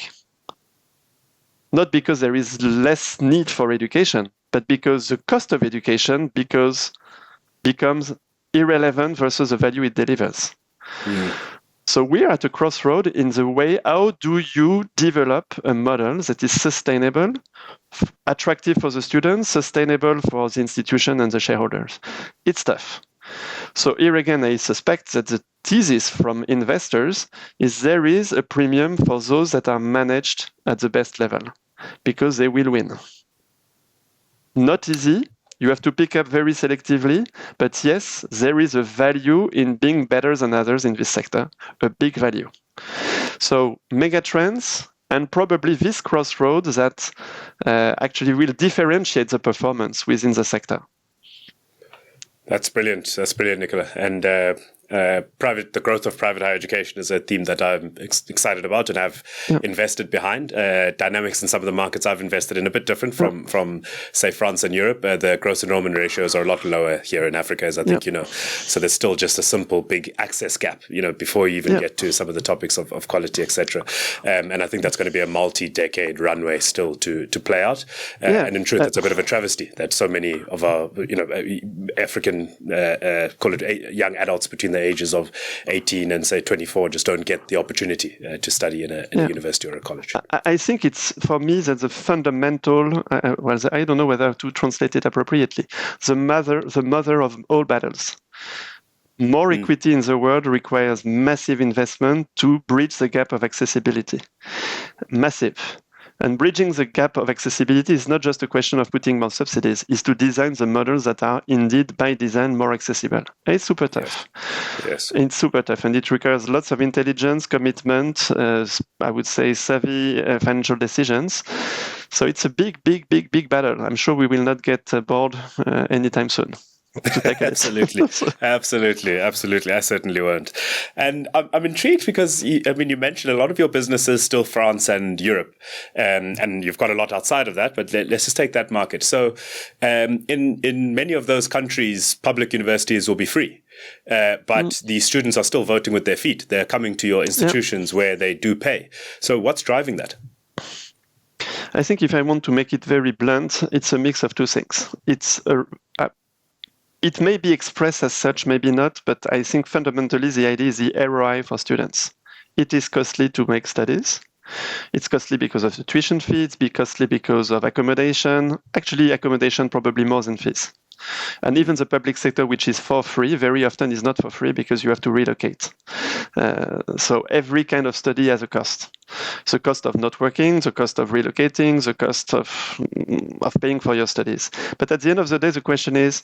Not because there is less need for education, but because the cost of education becomes irrelevant versus the value it delivers. So we are at a crossroad in the way, how do you develop a model that is sustainable, attractive for the students, sustainable for the institution and the shareholders? It's tough. So here again, I suspect that the thesis from investors is there is a premium for those that are managed at the best level, because they will win. Not easy. You have to pick up very selectively, but yes, there is a value in being better than others in this sector, a big value. So megatrends and probably this crossroad that actually will differentiate the performance within the sector. That's brilliant. That's brilliant, Nicola. And the growth of private higher education is a theme that I'm excited about and have invested behind. Dynamics in some of the markets I've invested in a bit different from say, France and Europe. The gross enrollment ratios are a lot lower here in Africa, as I think you know. So there's still just a simple big access gap, before you even get to some of the topics of quality, etc. And I think that's going to be a multi-decade runway still to play out. And in truth, it's a bit of a travesty that so many of our, African, call it young adults between the ages of 18 and say 24 just don't get the opportunity to study in a university or a college. I think it's, for me, that's a fundamental, I don't know whether to translate it appropriately, the mother of all battles. More equity in the world requires massive investment to bridge the gap of accessibility. Massive. And bridging the gap of accessibility is not just a question of putting more subsidies, it's to design the models that are indeed by design more accessible. It's super tough. Yes. It's super tough, and it requires lots of intelligence, commitment, I would say savvy financial decisions. So it's a big battle. I'm sure we will not get bored anytime soon. Absolutely. I certainly won't. And I'm intrigued because you mentioned a lot of your business is still France and Europe, and you've got a lot outside of that. But let's just take that market. So, in many of those countries, public universities will be free, but the students are still voting with their feet. They're coming to your institutions where they do pay. So, what's driving that? I think if I want to make it very blunt, it's a mix of two things. It may be expressed as such, maybe not, but I think fundamentally the idea is the ROI for students. It is costly to make studies. It's costly because of the tuition fees, it's costly because of accommodation. Actually, accommodation probably more than fees. And even the public sector, which is for free, very often is not for free because you have to relocate. So every kind of study has a cost. The cost of not working, the cost of relocating, the cost of paying for your studies. But at the end of the day, the question is,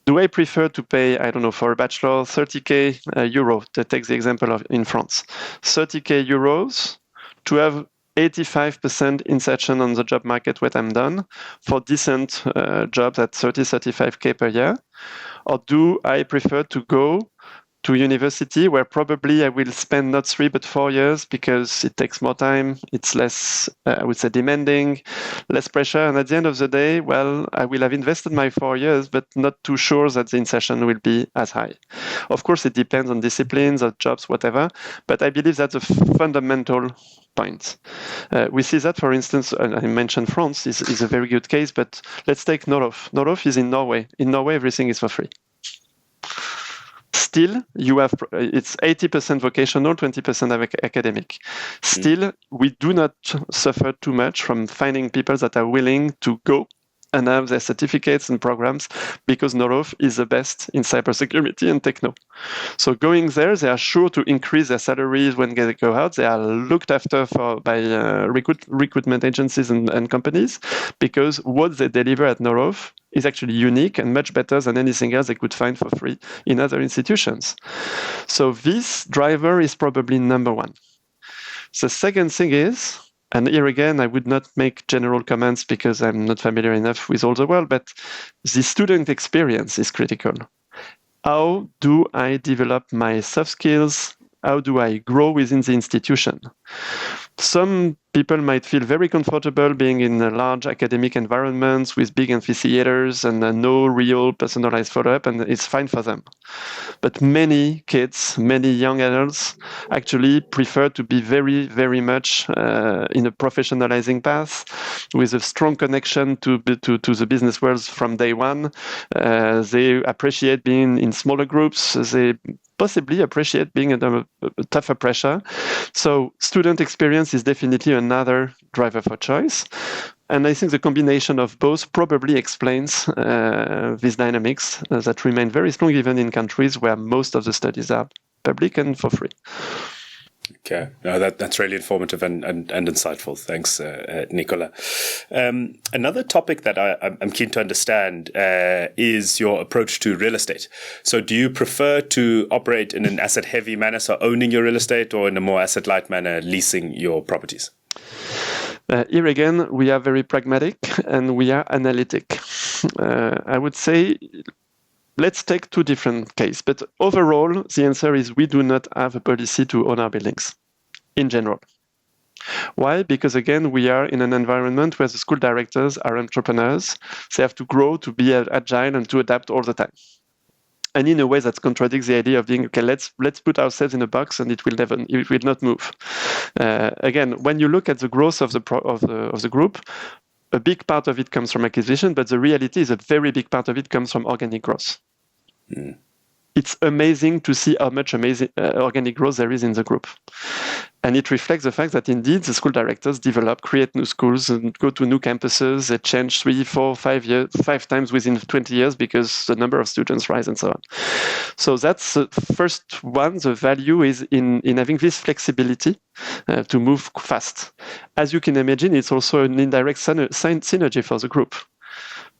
do I prefer to pay, I don't know, for a bachelor, 30k euro, to take the example of in France, 30k euros to have 85% insertion on the job market when I'm done for decent jobs at 35k per year? Or do I prefer to go to university where probably I will spend not 3 but 4 years because it takes more time, it's less, I would say, demanding, less pressure, and at the end of the day, well, I will have invested my 4 years but not too sure that the insertion will be as high. Of course, it depends on disciplines, on jobs, whatever, but I believe that's a fundamental point. We see that, for instance, and I mentioned France is a very good case, but let's take Noroff. Noroff is in Norway. In Norway, everything is for free. Still, it's 80% vocational, 20% academic. Still, we do not suffer too much from finding people that are willing to go and have their certificates and programs because Noroff is the best in cybersecurity and techno. So going there, they are sure to increase their salaries when they go out. They are looked after by recruitment agencies and companies because what they deliver at Noroff is actually unique and much better than anything else they could find for free in other institutions. So this driver is probably number one. The second thing is, and here again, I would not make general comments because I'm not familiar enough with all the world, but the student experience is critical. How do I develop my soft skills? How do I grow within the institution? Some people might feel very comfortable being in a large academic environments with big amphitheaters and no real personalized follow-up, and it's fine for them. But many kids, many young adults actually prefer to be very, very much in a professionalizing path, with a strong connection to the business world from day one. They appreciate being in smaller groups. They possibly appreciate being under a tougher pressure. So student experience is definitely another driver for choice. And I think the combination of both probably explains these dynamics that remain very strong even in countries where most of the studies are public and for free. Okay, no, that's really informative and insightful. Thanks, Nicolas. Another topic that I'm keen to understand is your approach to real estate. So do you prefer to operate in an asset-heavy manner, so owning your real estate, or in a more asset-light manner, leasing your properties? Here again, we are very pragmatic and we are analytic. I would say, let's take two different cases. But overall, the answer is we do not have a policy to own our buildings in general. Why? Because again, we are in an environment where the school directors are entrepreneurs. They have to grow, to be agile, and to adapt all the time. And in a way that contradicts the idea of being, okay, let's put ourselves in a box and it will not move. Again, when you look at the growth of the group, a big part of it comes from acquisition, but the reality is a very big part of it comes from organic growth. Mm. It's amazing to see how much amazing organic growth there is in the group. And it reflects the fact that indeed the school directors develop, create new schools, and go to new campuses. They change 3, 4, 5 times within 20 years because the number of students rise and so on. So that's the first one. The value is in having this flexibility to move fast. As you can imagine, it's also an indirect synergy for the group.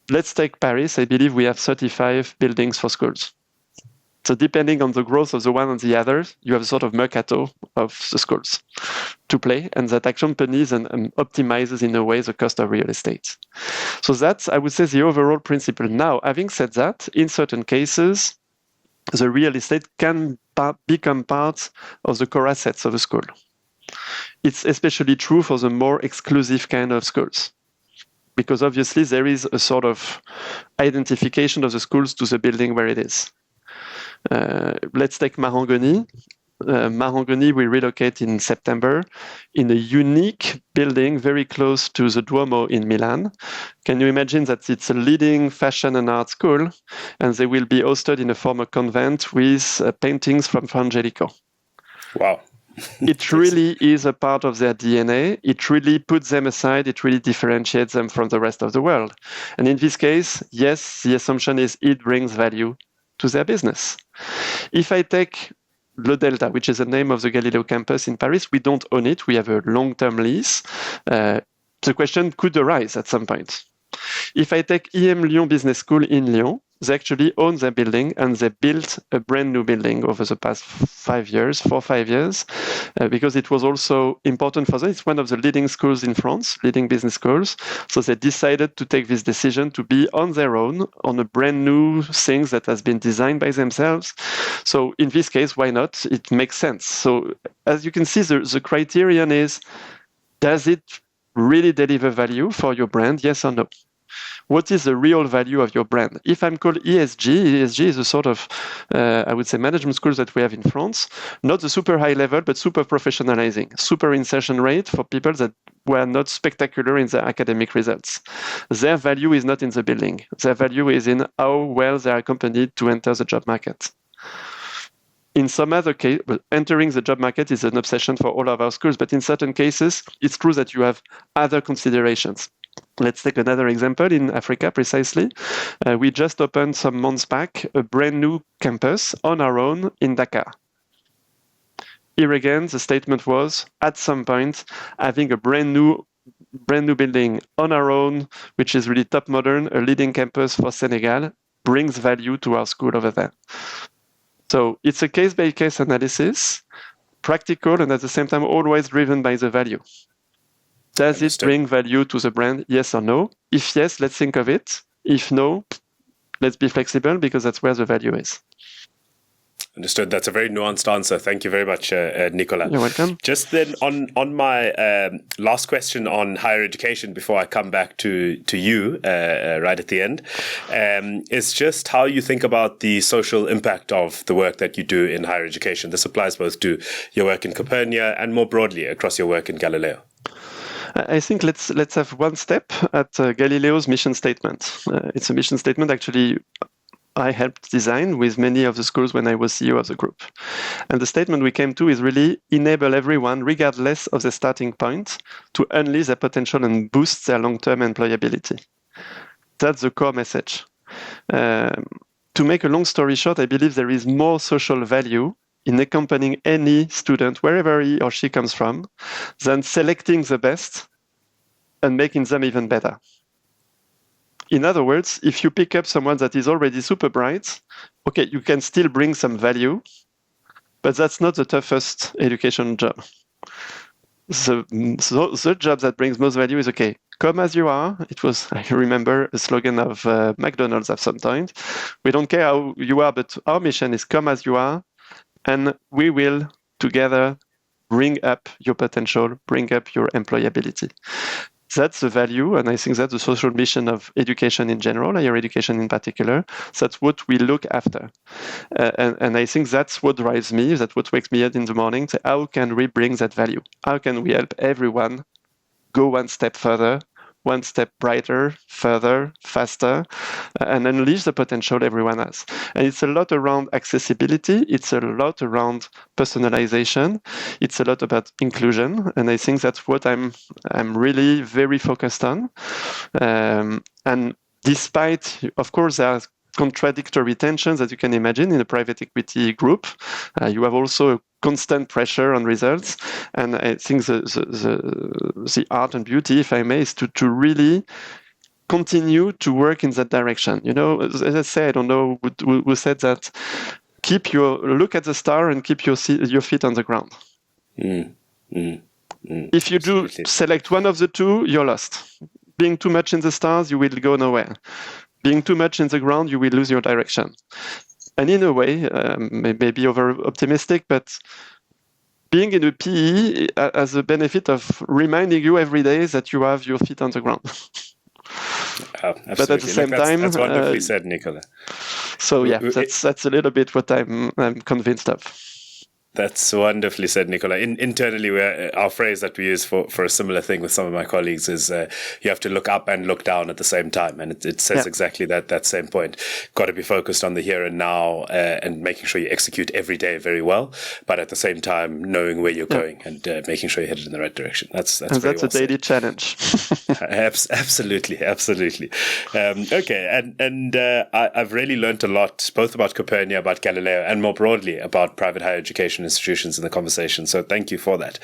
Let's take Paris. I believe we have 35 buildings for schools. So depending on the growth of the one and the other, you have a sort of mercato of the schools to play, and that accompanies and optimizes in a way the cost of real estate. So that's, I would say, the overall principle. Now, having said that, in certain cases, the real estate can become part of the core assets of a school. It's especially true for the more exclusive kind of schools, because obviously there is a sort of identification of the schools to the building where it is. Let's take Marangoni. Marangoni will relocate in September in a unique building very close to the Duomo in Milan. Can you imagine that it's a leading fashion and art school, and they will be hosted in a former convent with paintings from Angelico? Wow. It really is a part of their DNA. It really puts them aside. It really differentiates them from the rest of the world. And in this case, yes, the assumption is it brings value to their business. If I take Le Delta, which is the name of the Galileo campus in Paris, we don't own it. We have a long-term lease. The question could arise at some point. If I take emlyon Business School in Lyon, they actually own their building and they built a brand new building over the past 4 or 5 years, because it was also important for them. It's one of the leading schools in France, leading business schools. So they decided to take this decision to be on their own on a brand new thing that has been designed by themselves. So in this case, why not? It makes sense. So as you can see, the criterion is, does it really deliver value for your brand? Yes or no? What is the real value of your brand? If I'm called ESG is a sort of, I would say, management schools that we have in France, not the super high level, but super professionalizing, super insertion rate for people that were not spectacular in their academic results. Their value is not in the building. Their value is in how well they are accompanied to enter the job market. In some other case, entering the job market is an obsession for all of our schools, but in certain cases, it's true that you have other considerations. Let's take another example in Africa, precisely. We just opened some months back a brand new campus on our own in Dakar. Here again, the statement was, at some point, having a brand new building on our own, which is really top modern, a leading campus for Senegal, brings value to our school over there. So it's a case-by-case analysis, practical, and at the same time always driven by the value. Does it bring value to the brand? Yes or no? If yes, let's think of it. If no, let's be flexible, because that's where the value is. Understood. That's a very nuanced answer. Thank you very much, Nicolas. You're welcome. Just then on my last question on higher education before I come back to you right at the end, is just how you think about the social impact of the work that you do in higher education. This applies both to your work in Copernia and more broadly across your work in Galileo. I think let's have one step at Galileo's mission statement. It's a mission statement actually I helped design with many of the schools when I was CEO of the group. And the statement we came to is really enable everyone, regardless of their starting point, to unleash their potential and boost their long-term employability. That's the core message. To make a long story short, I believe there is more social value in accompanying any student, wherever he or she comes from, than selecting the best and making them even better. In other words, if you pick up someone that is already super bright, okay, you can still bring some value, but that's not the toughest education job. The job that brings most value is, okay, come as you are. It was, I remember, a slogan of McDonald's at some point. We don't care how you are, but our mission is come as you are, and we will together bring up your potential, bring up your employability. That's the value, and I think that's the social mission of education in general, higher education in particular. That's what we look after. And I think that's what drives me, that's what wakes me up in the morning. So how can we bring that value? How can we help everyone go one step further, one step brighter, further, faster, and unleash the potential everyone has? And it's a lot around accessibility. It's a lot around personalization. It's a lot about inclusion. And I think that's what I'm really very focused on. And despite, of course, there are contradictory tensions, as you can imagine, in a private equity group. You have also a constant pressure on results. And I think the art and beauty, if I may, is to really continue to work in that direction. You know, as I say, I don't know who said that, look at the star and keep your feet on the ground. If you do select one of the two, you're lost. Being too much in the stars, you will go nowhere. Being too much in the ground, you will lose your direction. And in a way, maybe over-optimistic, but being in a PE has the benefit of reminding you every day that you have your feet on the ground. But at the same time... That's wonderfully said, Nicolas. So yeah, that's a little bit what I'm convinced of. That's wonderfully said, Nicolas. Internally, our phrase that we use for a similar thing with some of my colleagues is you have to look up and look down at the same time. And it says exactly that same point. Got to be focused on the here and now and making sure you execute every day very well, but at the same time, knowing where you're going and making sure you're headed in the right direction. That's a daily challenge. Absolutely. Okay. And I've really learned a lot, both about Copernia, about Galileo, and more broadly about private higher education institutions in the conversation. So thank you for that.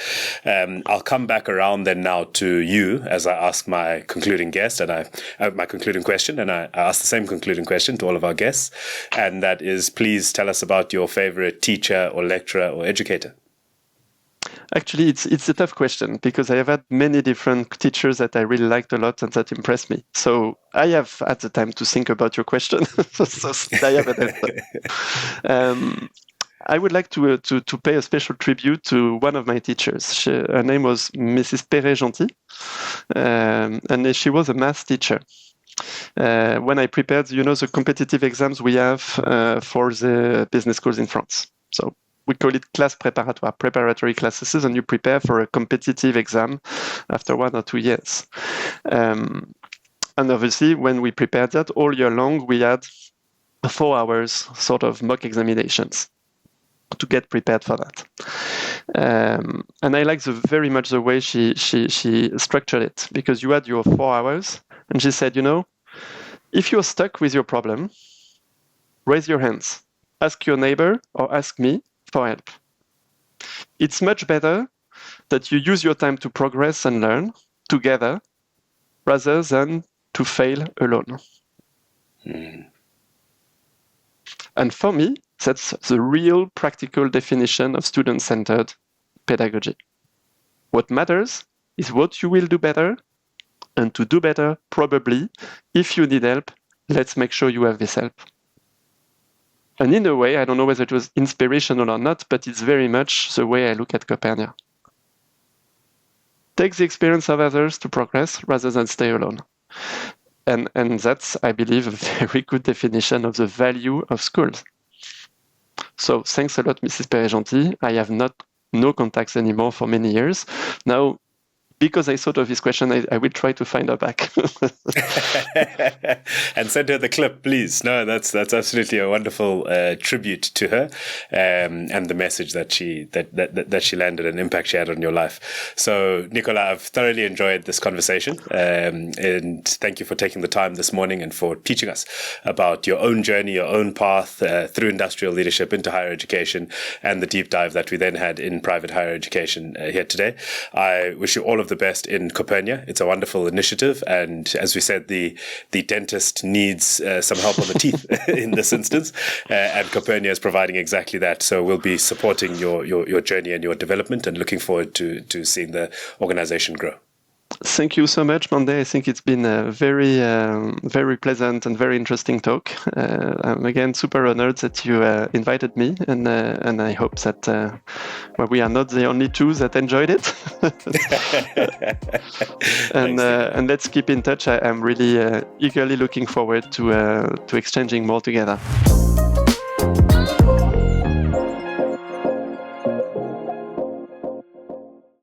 I'll come back around then now to you as I ask my concluding guest and my concluding question, and I ask the same concluding question to all of our guests, and that is, please tell us about your favorite teacher or lecturer or educator. Actually, it's a tough question because I have had many different teachers that I really liked a lot and that impressed me. So I have had the time to think about your question. So I have an answer. I would like to pay a special tribute to one of my teachers. Her name was Mrs. Perret-Gentil, and she was a math teacher. When I prepared, the competitive exams we have for the business schools in France. So we call it class préparatoire, preparatory classes, and you prepare for a competitive exam after 1 or 2 years. And obviously, when we prepared that, all year long, we had 4 hours sort of mock examinations to get prepared for that. And I like very much the way she structured it, because you had your 4 hours, and she said, if you're stuck with your problem, raise your hands, ask your neighbor or ask me for help. It's much better that you use your time to progress and learn together rather than to fail alone. And for me, that's the real practical definition of student-centered pedagogy. What matters is what you will do better, and to do better, probably, if you need help, let's make sure you have this help. And in a way, I don't know whether it was inspirational or not, but it's very much the way I look at Copernia. Take the experience of others to progress rather than stay alone. And that's, I believe, a very good definition of the value of schools. So thanks a lot, Mrs. Perret-Gentil. I have no contacts anymore for many years. Now, because I thought of this question, I will try to find her back. And send her the clip, please. No, that's absolutely a wonderful tribute to her, and the message that she landed and impact she had on your life. So, Nicolas, I've thoroughly enjoyed this conversation, and thank you for taking the time this morning and for teaching us about your own journey, your own path through industrial leadership into higher education, and the deep dive that we then had in private higher education here today. I wish you all of the best in Copernia. It's a wonderful initiative, and as we said, the dentist needs some help on the teeth in this instance, and Copernia is providing exactly that. So we'll be supporting your journey and your development, and looking forward to seeing the organization grow. Thank you so much, Monde. I think it's been a very pleasant and very interesting talk. I'm again super honored that you invited me, and I hope that we are not the only two that enjoyed it. And let's keep in touch. I'm really eagerly looking forward to exchanging more together.